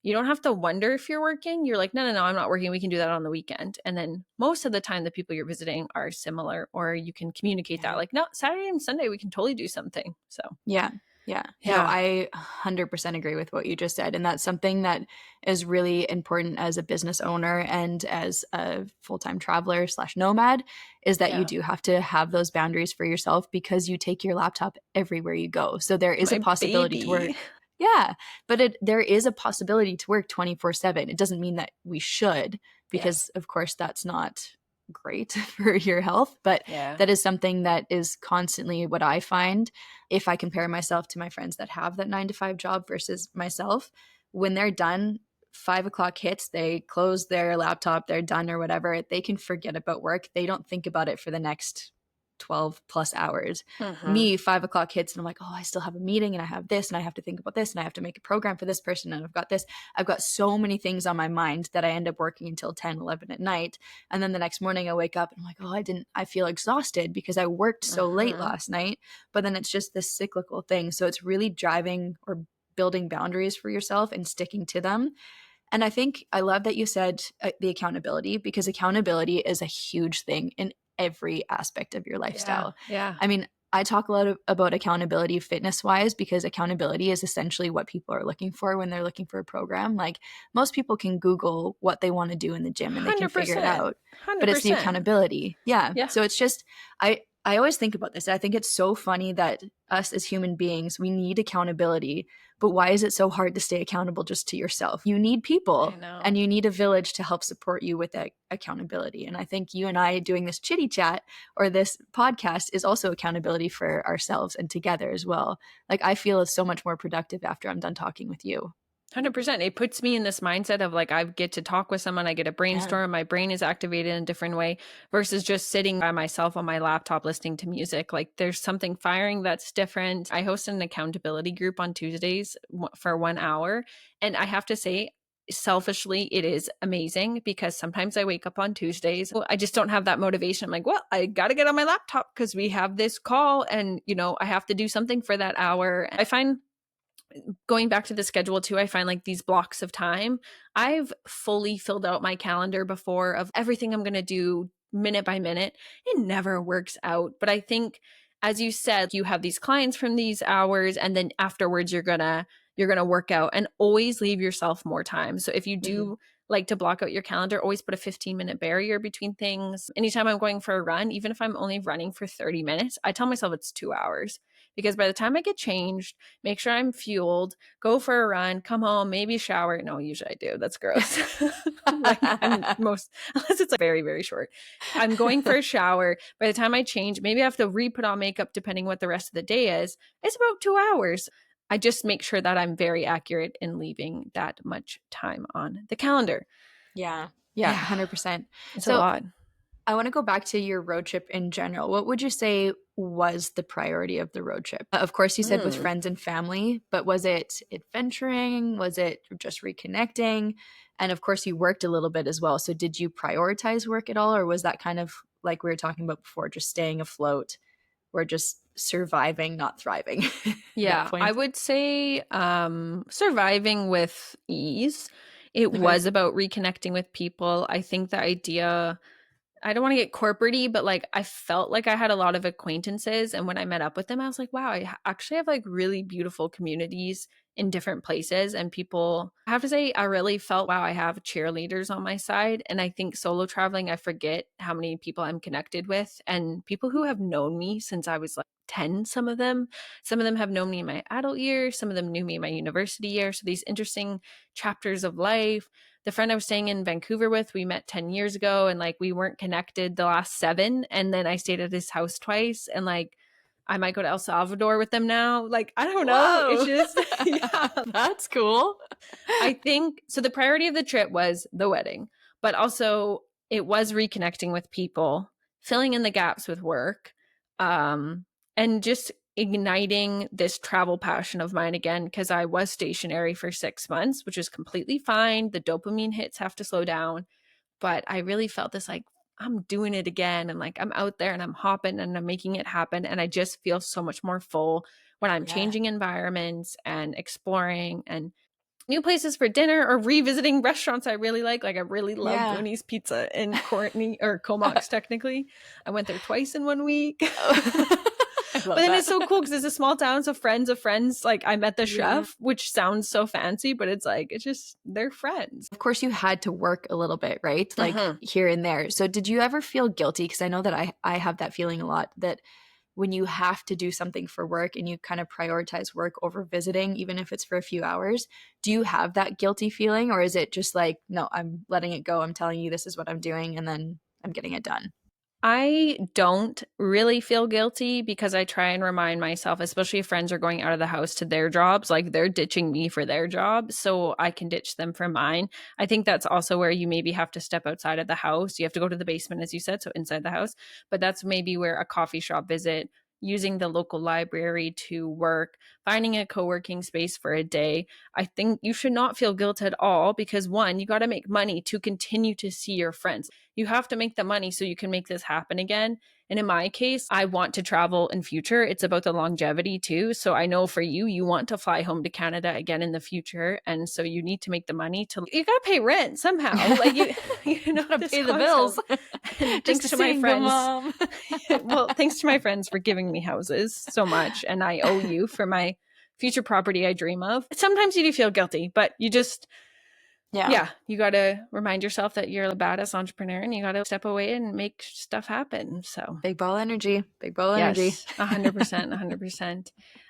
you don't have to wonder if you're working. You're like, no, no, no, I'm not working. We can do that on the weekend. And then most of the time, the people you're visiting are similar, or you can communicate that Right. like, no, Saturday and Sunday, we can totally do something. So, Yeah. Yeah. No, yeah. I 100% agree with what you just said. And that's something that is really important as a business owner and as a full-time traveler slash nomad is that you Yeah. do have to have those boundaries for yourself because you take your laptop everywhere you go. So there is a My possibility to baby. work. Yeah. But there is a possibility to work 24/7. It doesn't mean that we should, Yes. because of course that's not great for your health. But Yeah. that is something that is constantly what I find if I compare myself to my friends that have that 9 to 5 job versus myself, when they're done, 5 o'clock hits, they close their laptop, they're done or whatever, they can forget about work. They don't think about it for the next 12 plus hours. Mm-hmm. Me, 5 o'clock hits and I'm like, oh, I still have a meeting and I have this and I have to think about this and I have to make a program for this person and I've got this. I've got so many things on my mind that I end up working until 10, 11 at night. And then the next morning I wake up and I'm like, oh, I feel exhausted because I worked so late Mm-hmm. last night. But then it's just this cyclical thing. So it's really driving or building boundaries for yourself and sticking to them. And I think I love that you said the accountability, because accountability is a huge thing in every aspect of your Yeah. lifestyle. Yeah. I mean, I talk a lot about accountability fitness wise because accountability is essentially what people are looking for when they're looking for a program. Like most people can Google what they want to do in the gym and they can figure it 100%. out, but it's the 100%. accountability. Yeah. Yeah. So it's just, I always think about this. I think it's so funny that us as human beings, we need accountability, but why is it so hard to stay accountable just to yourself? You need I people know. and you need a village to help support you with that accountability. And I think you and I doing this chitty chat or this podcast is also accountability for ourselves and together as well. Like I feel so much more productive after I'm done talking with you. 100%. It puts me in this mindset of like, I get to talk with someone, I get to Yeah. brainstorm, my brain is activated in a different way versus just sitting by myself on my laptop listening to music. Like, there's something firing that's different. I host an accountability group on Tuesdays for 1 hour. And I have to say, selfishly, it is amazing because sometimes I wake up on Tuesdays. I just don't have that motivation. I'm like, well, I got to get on my laptop because we have this call and, I have to do something for that hour. I find going back to the schedule too, I find like these blocks of time, I've fully filled out my calendar before of everything I'm going to do minute by minute. It never works out. But I think, as you said, you have these clients from these hours and then afterwards you're going to work out, and always leave yourself more time. So if you Mm-hmm. do like to block out your calendar, always put a 15-minute barrier between things. Anytime I'm going for a run, even if I'm only running for 30 minutes, I tell myself it's 2 hours, because by the time I get changed, make sure I'm fueled, go for a run, come home, maybe shower. No, usually I do. That's gross. Like, I'm most, unless it's like very, very short. I'm going for a shower. By the time I change, maybe I have to re-put on makeup depending what the rest of the day is. It's about 2 hours. I just make sure that I'm very accurate in leaving that much time on the calendar. Yeah. Yeah. Yeah, 100%. it's a So lot. I want to go back to your road trip in general. What would you say was the priority of the road trip? Of course, you said with Hmm. friends and family, but was it adventuring? Was it just reconnecting? And of course, you worked a little bit as well. So did you prioritize work at all? Or was that kind of like we were talking about before, just staying afloat or just surviving, not thriving at that Yeah, I point? would say surviving with ease. It Okay. was about reconnecting with people. I think the idea, I don't want to get corporatey, but like I felt like I had a lot of acquaintances. And when I met up with them, I was like, wow, actually have like really beautiful communities in different places. And people, I have to say, I really felt, wow, I have cheerleaders on my side. And I think solo traveling, I forget how many people I'm connected with and people who have known me since I was like 10, some of them. Some of them have known me in my adult years. Some of them knew me in my university years. So these interesting chapters of life. The friend I was staying in Vancouver with, we met 10 years ago and like we weren't connected the last 7. And then I stayed at his house twice and like I might go to El Salvador with them now. Like, I don't know. It's Whoa. just, yeah. That's cool. I think so. The priority of the trip was the wedding, but also it was reconnecting with people, filling in the gaps with work, and just igniting this travel passion of mine again, because I was stationary for 6 months, which is completely fine. The dopamine hits have to slow down, but I really felt this like, I'm doing it again. And like, I'm out there and I'm hopping and I'm making it happen. And I just feel so much more full when I'm Yeah. changing environments and exploring and new places for dinner or revisiting restaurants I really like. Like I really love Yeah. Booney's Pizza in Courtney or Comox technically. I went there twice in 1 week. I But love then that. it's so cool because it's a small town. So friends of friends, like I met the Yeah. chef, which sounds so fancy, but it's like, it's just, they're friends. Of course, you had to work a little bit, right? Like Mhm. here and there. So did you ever feel guilty? Because I know that I have that feeling a lot that when you have to do something for work and you kind of prioritize work over visiting, even if it's for a few hours, do you have that guilty feeling? Or is it just like, no, I'm letting it go. I'm telling you this is what I'm doing and then I'm getting it done? I don't really feel guilty because I try and remind myself, especially if friends are going out of the house to their jobs, like they're ditching me for their job, so I can ditch them for mine. I think that's also where you maybe have to step outside of the house. You have to go to the basement, as you said, so inside the house. But that's maybe where a coffee shop visit, using the local library to work, finding a co working space for a day. I think you should not feel guilt at all because one, you got to make money to continue to see your friends. You have to make the money so you can make this happen again. And in my case, I want to travel in future. It's about the longevity too. So I know for you, you want to fly home to Canada again in the future. And so you need to make the money to, you got to pay rent somehow. Like you, you know, Gotta this pay the bills. concept. And Just a thanks to my single friends. mom. Well, thanks to my friends for giving me houses so much. And I owe you for my future property I dream of. Sometimes you do feel guilty, but you just, Yeah. yeah, you got to remind yourself that you're a badass entrepreneur and you got to step away and make stuff happen. So, Big ball energy. Big ball energy. yes, 100%,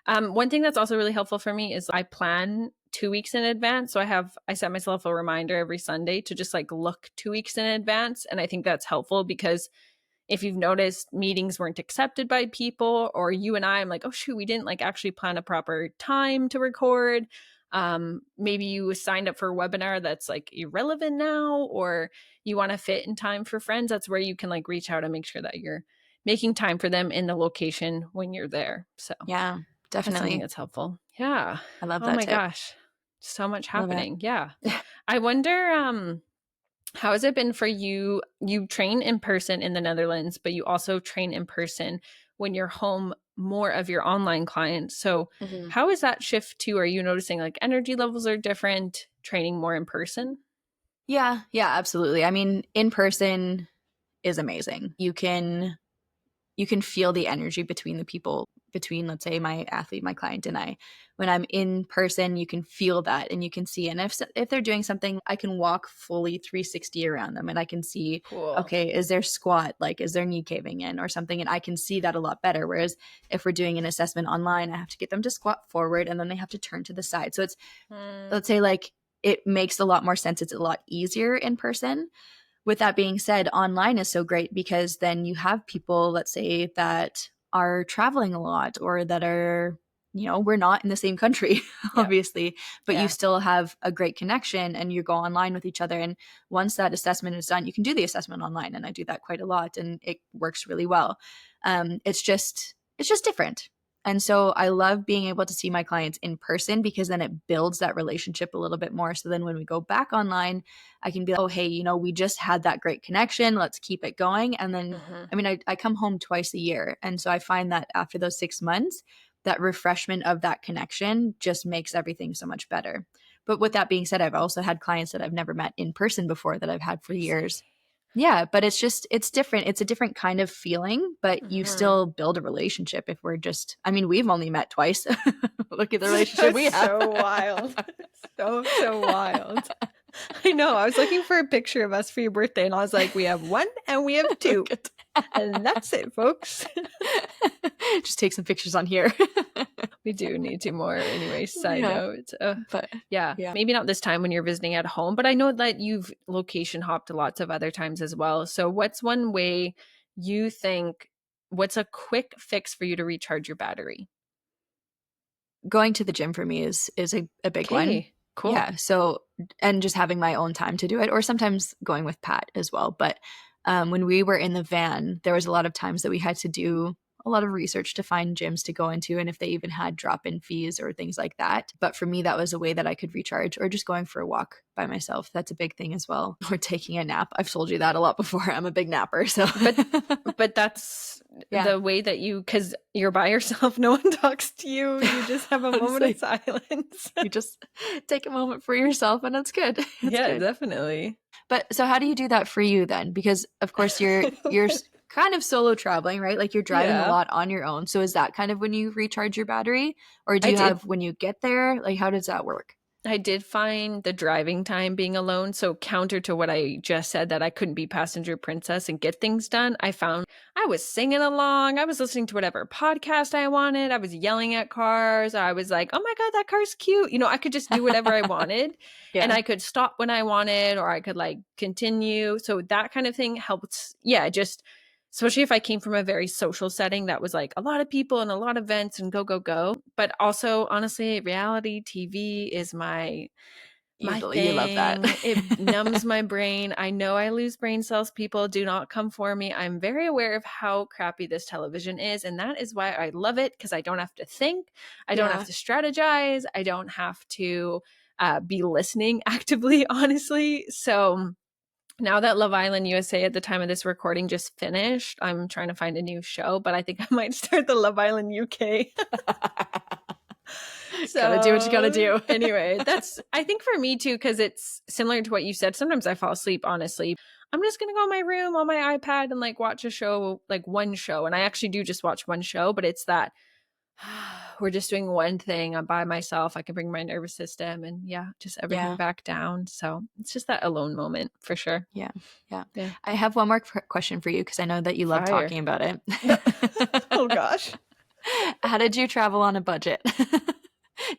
100%. One thing that's also really helpful for me is I plan 2 weeks in advance. So I set myself a reminder every Sunday to just like look 2 weeks in advance. And I think that's helpful because if you've noticed meetings weren't accepted by people, or you and I'm like, oh shoot, we didn't like actually plan a proper time to record. Maybe you signed up for a webinar that's like irrelevant now, or you want to fit in time for friends. That's where you can like reach out and make sure that you're making time for them in the location when you're there. So Yeah, that's something definitely. that's helpful. Yeah. I love Oh that my tip. gosh. So much Love it. happening. Yeah. I wonder, how has it been for you? You train in person in the Netherlands, but you also train in person when you're home more of your online clients. So, Mhm. how is that shift too? Are you noticing like energy levels are different, training more in person? Yeah, yeah, absolutely. I mean, in person is amazing. You can feel the energy between the people, between, let's say, my athlete, my client, and I. When I'm in person, you can feel that and you can see. And if they're doing something, I can walk fully 360 around them and I can see, Cool. okay, is their squat, like, is their knee caving in or something? And I can see that a lot better. Whereas if we're doing an assessment online, I have to get them to squat forward and then they have to turn to the side. So it's, Mm, let's say, like, it makes a lot more sense. It's a lot easier in person. With that being said, online is so great because then you have people, let's say, that are traveling a lot or that are, we're not in the same country, yep. obviously, but you Yeah. still have a great connection and you go online with each other. And once that assessment is done, you can do the assessment online. And I do that quite a lot and it works really well. It's just different. And so I love being able to see my clients in person because then it builds that relationship a little bit more. So then when we go back online, I can be like, oh, hey, we just had that great connection. Let's keep it going. And then, Hmm. I mean, I come home twice a year. And so I find that after those 6 months, that refreshment of that connection just makes everything so much better. But with that being said, I've also had clients that I've never met in person before that I've had for years. Yeah, but it's different. It's a different kind of feeling, but you Hmm. still build a relationship if we're just, I mean, we've only met twice. Look at the relationship we have. So wild. So wild. I know. I was looking for a picture of us for your birthday and I was like, we have one and we have two. Look at And that's it, folks. just take some pictures on here. We do need to more anyway, side Yeah, note. but Yeah, yeah. maybe not this time when you're visiting at home, but I know that you've location hopped lots of other times as well. So what's one way you think, what's a quick fix for you to recharge your battery? Going to the gym for me is a big one. Okay, cool. Yeah. So, and just having my own time to do it, or sometimes going with Pat as well. But when we were in the van, there was a lot of times that we had to do a lot of research to find gyms to go into and if they even had drop-in fees or things like that. But for me, that was a way that I could recharge, or just going for a walk by myself. That's a big thing as well. Or taking a nap. I've told you that a lot before. I'm a big napper, so But that's yeah, the way that because you're by yourself, no one talks to you. You just have a moment of honestly, silence. you just take a moment for yourself and it's good. It's Yeah, good. definitely. But so how do you do that for you then? Because of course kind of solo traveling, right? Like you're driving a Yeah, lot on your own. So is that kind of when you recharge your battery, or do I you did. have when you get there? Like how does that work? I did find the driving time being alone. So, counter to what I just said, that I couldn't be passenger princess and get things done, I found I was singing along. I was listening to whatever podcast I wanted. I was yelling at cars. I was like, oh my God, that car's cute. I could just do whatever I wanted, and Yeah. I could stop when I wanted, or I could like continue. So, that kind of thing helped. Yeah, just especially if I came from a very social setting that was like a lot of people and a lot of events and go, go, go. But also, honestly, reality TV is my You love that. thing. It numbs my brain. I know I lose brain cells. People do not come for me. I'm very aware of how crappy this television is. And that is why I love it, because I don't have to think. I don't have Yeah. to strategize. I don't have to be listening actively, honestly. So now that Love Island USA at the time of this recording just finished, I'm trying to find a new show, but I think I might start the Love Island UK. Gotta do what you gotta So, do. anyway, that's, I think for me too, because it's similar to what you said. Sometimes I fall asleep, honestly. I'm just going to go in my room on my iPad and like watch a show, like one show. And I actually do just watch one show, but it's that we're just doing one thing. I'm by myself. I can bring my nervous system and yeah, just everything Yeah. back down. So it's just that alone moment for sure. Yeah. Yeah. Yeah. I have one more question for you because I know that you love Fire. talking about it. Oh gosh. How did you travel on a budget?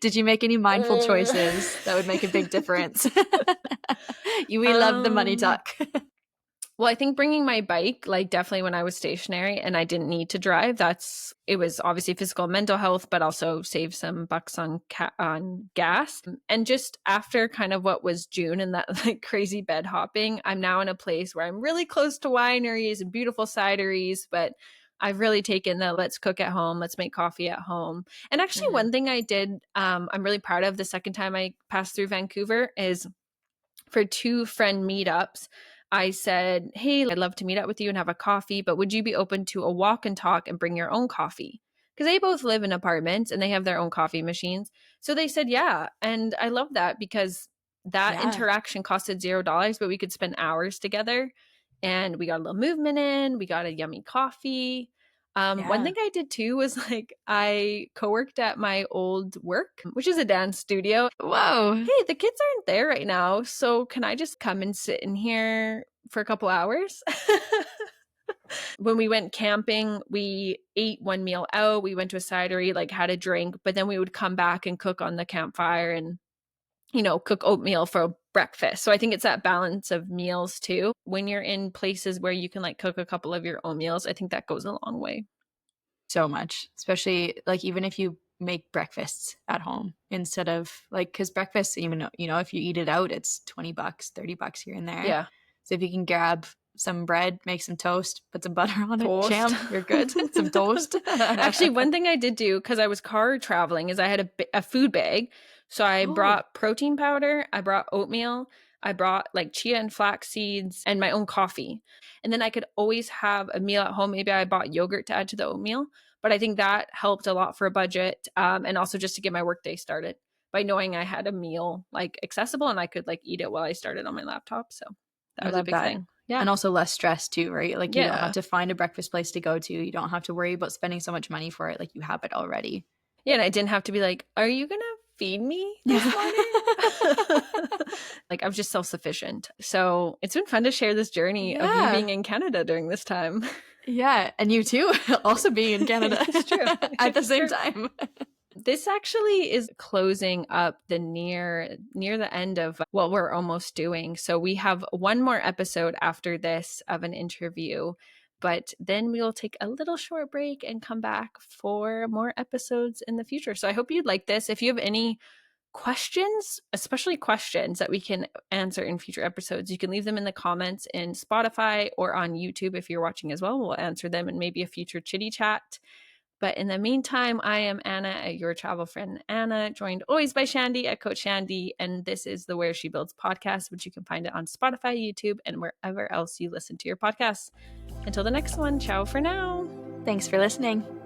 Did you make any mindful Uh, choices that would make a big difference? We love the money um, talk. Well, I think bringing my bike, like definitely when I was stationary and I didn't need to drive, it was obviously physical and mental health, but also save some bucks on gas. And just after kind of what was June and that like crazy bed hopping, I'm now in a place where I'm really close to wineries and beautiful cideries, but I've really taken the let's cook at home, let's make coffee at home. And actually, Mhm. one thing I did, I'm really proud of the second time I passed through Vancouver is for two friend meetups. I said, hey, I'd love to meet up with you and have a coffee, but would you be open to a walk and talk and bring your own coffee? Because they both live in apartments and they have their own coffee machines. So they said, yeah. And I love that because that Yeah. interaction costed $0, but we could spend hours together and we got a little movement in, we got a yummy coffee. One Yeah. thing I did too was like I co-worked at my old work, which is a dance studio. Whoa. Hey, the kids aren't there right now, so can I just come and sit in here for a couple hours? When we went camping, we ate one meal out, we went to a cidery, like had a drink, but then we would come back and cook on the campfire and, cook oatmeal for breakfast. So I think it's that balance of meals too. When you're in places where you can like cook a couple of your own meals, I think that goes a long way. So much, especially like even if you make breakfasts at home instead of like, because breakfast, even if you eat it out, it's $20, $30 here and there. Yeah. So if you can grab some bread, make some toast, put some butter on it, Toast. jam, you're good. Some toast. Actually, one thing I did do because I was car traveling is I had a food bag. So I Oh, brought protein powder, I brought oatmeal, I brought like chia and flax seeds, and my own coffee. And then I could always have a meal at home. Maybe I bought yogurt to add to the oatmeal, but I think that helped a lot for a budget, and also just to get my workday started by knowing I had a meal like accessible and I could like eat it while I started on my laptop. So that I was a love big that. thing. Yeah. And also less stress too, right? Like you don't have Yeah. to find a breakfast place to go to. You don't have to worry about spending so much money for it. Like you have it already. Yeah, and I didn't have to be like, "Are you gonna feed me this Yeah. morning?" Like, I'm just self-sufficient. So, it's been fun to share this journey of me Yeah. being in Canada during this time. Yeah. And you too, also being in Canada It's true. at the It's same true. time. This actually is closing up the near the end of what we're almost doing. So, we have one more episode after this of an interview, but then we'll take a little short break and come back for more episodes in the future. So, I hope you'd like this. If you have any questions, especially questions that we can answer in future episodes, you can leave them in the comments in Spotify or on YouTube if you're watching as well. We'll answer them in maybe a future Chitty Chat. But in the meantime, I am Anna, your travel friend Anna, joined always by Shandy at Coach Shandy. And this is the Where She Builds podcast, which you can find it on Spotify, YouTube, and wherever else you listen to your podcasts. Until the next one, ciao for now. Thanks for listening.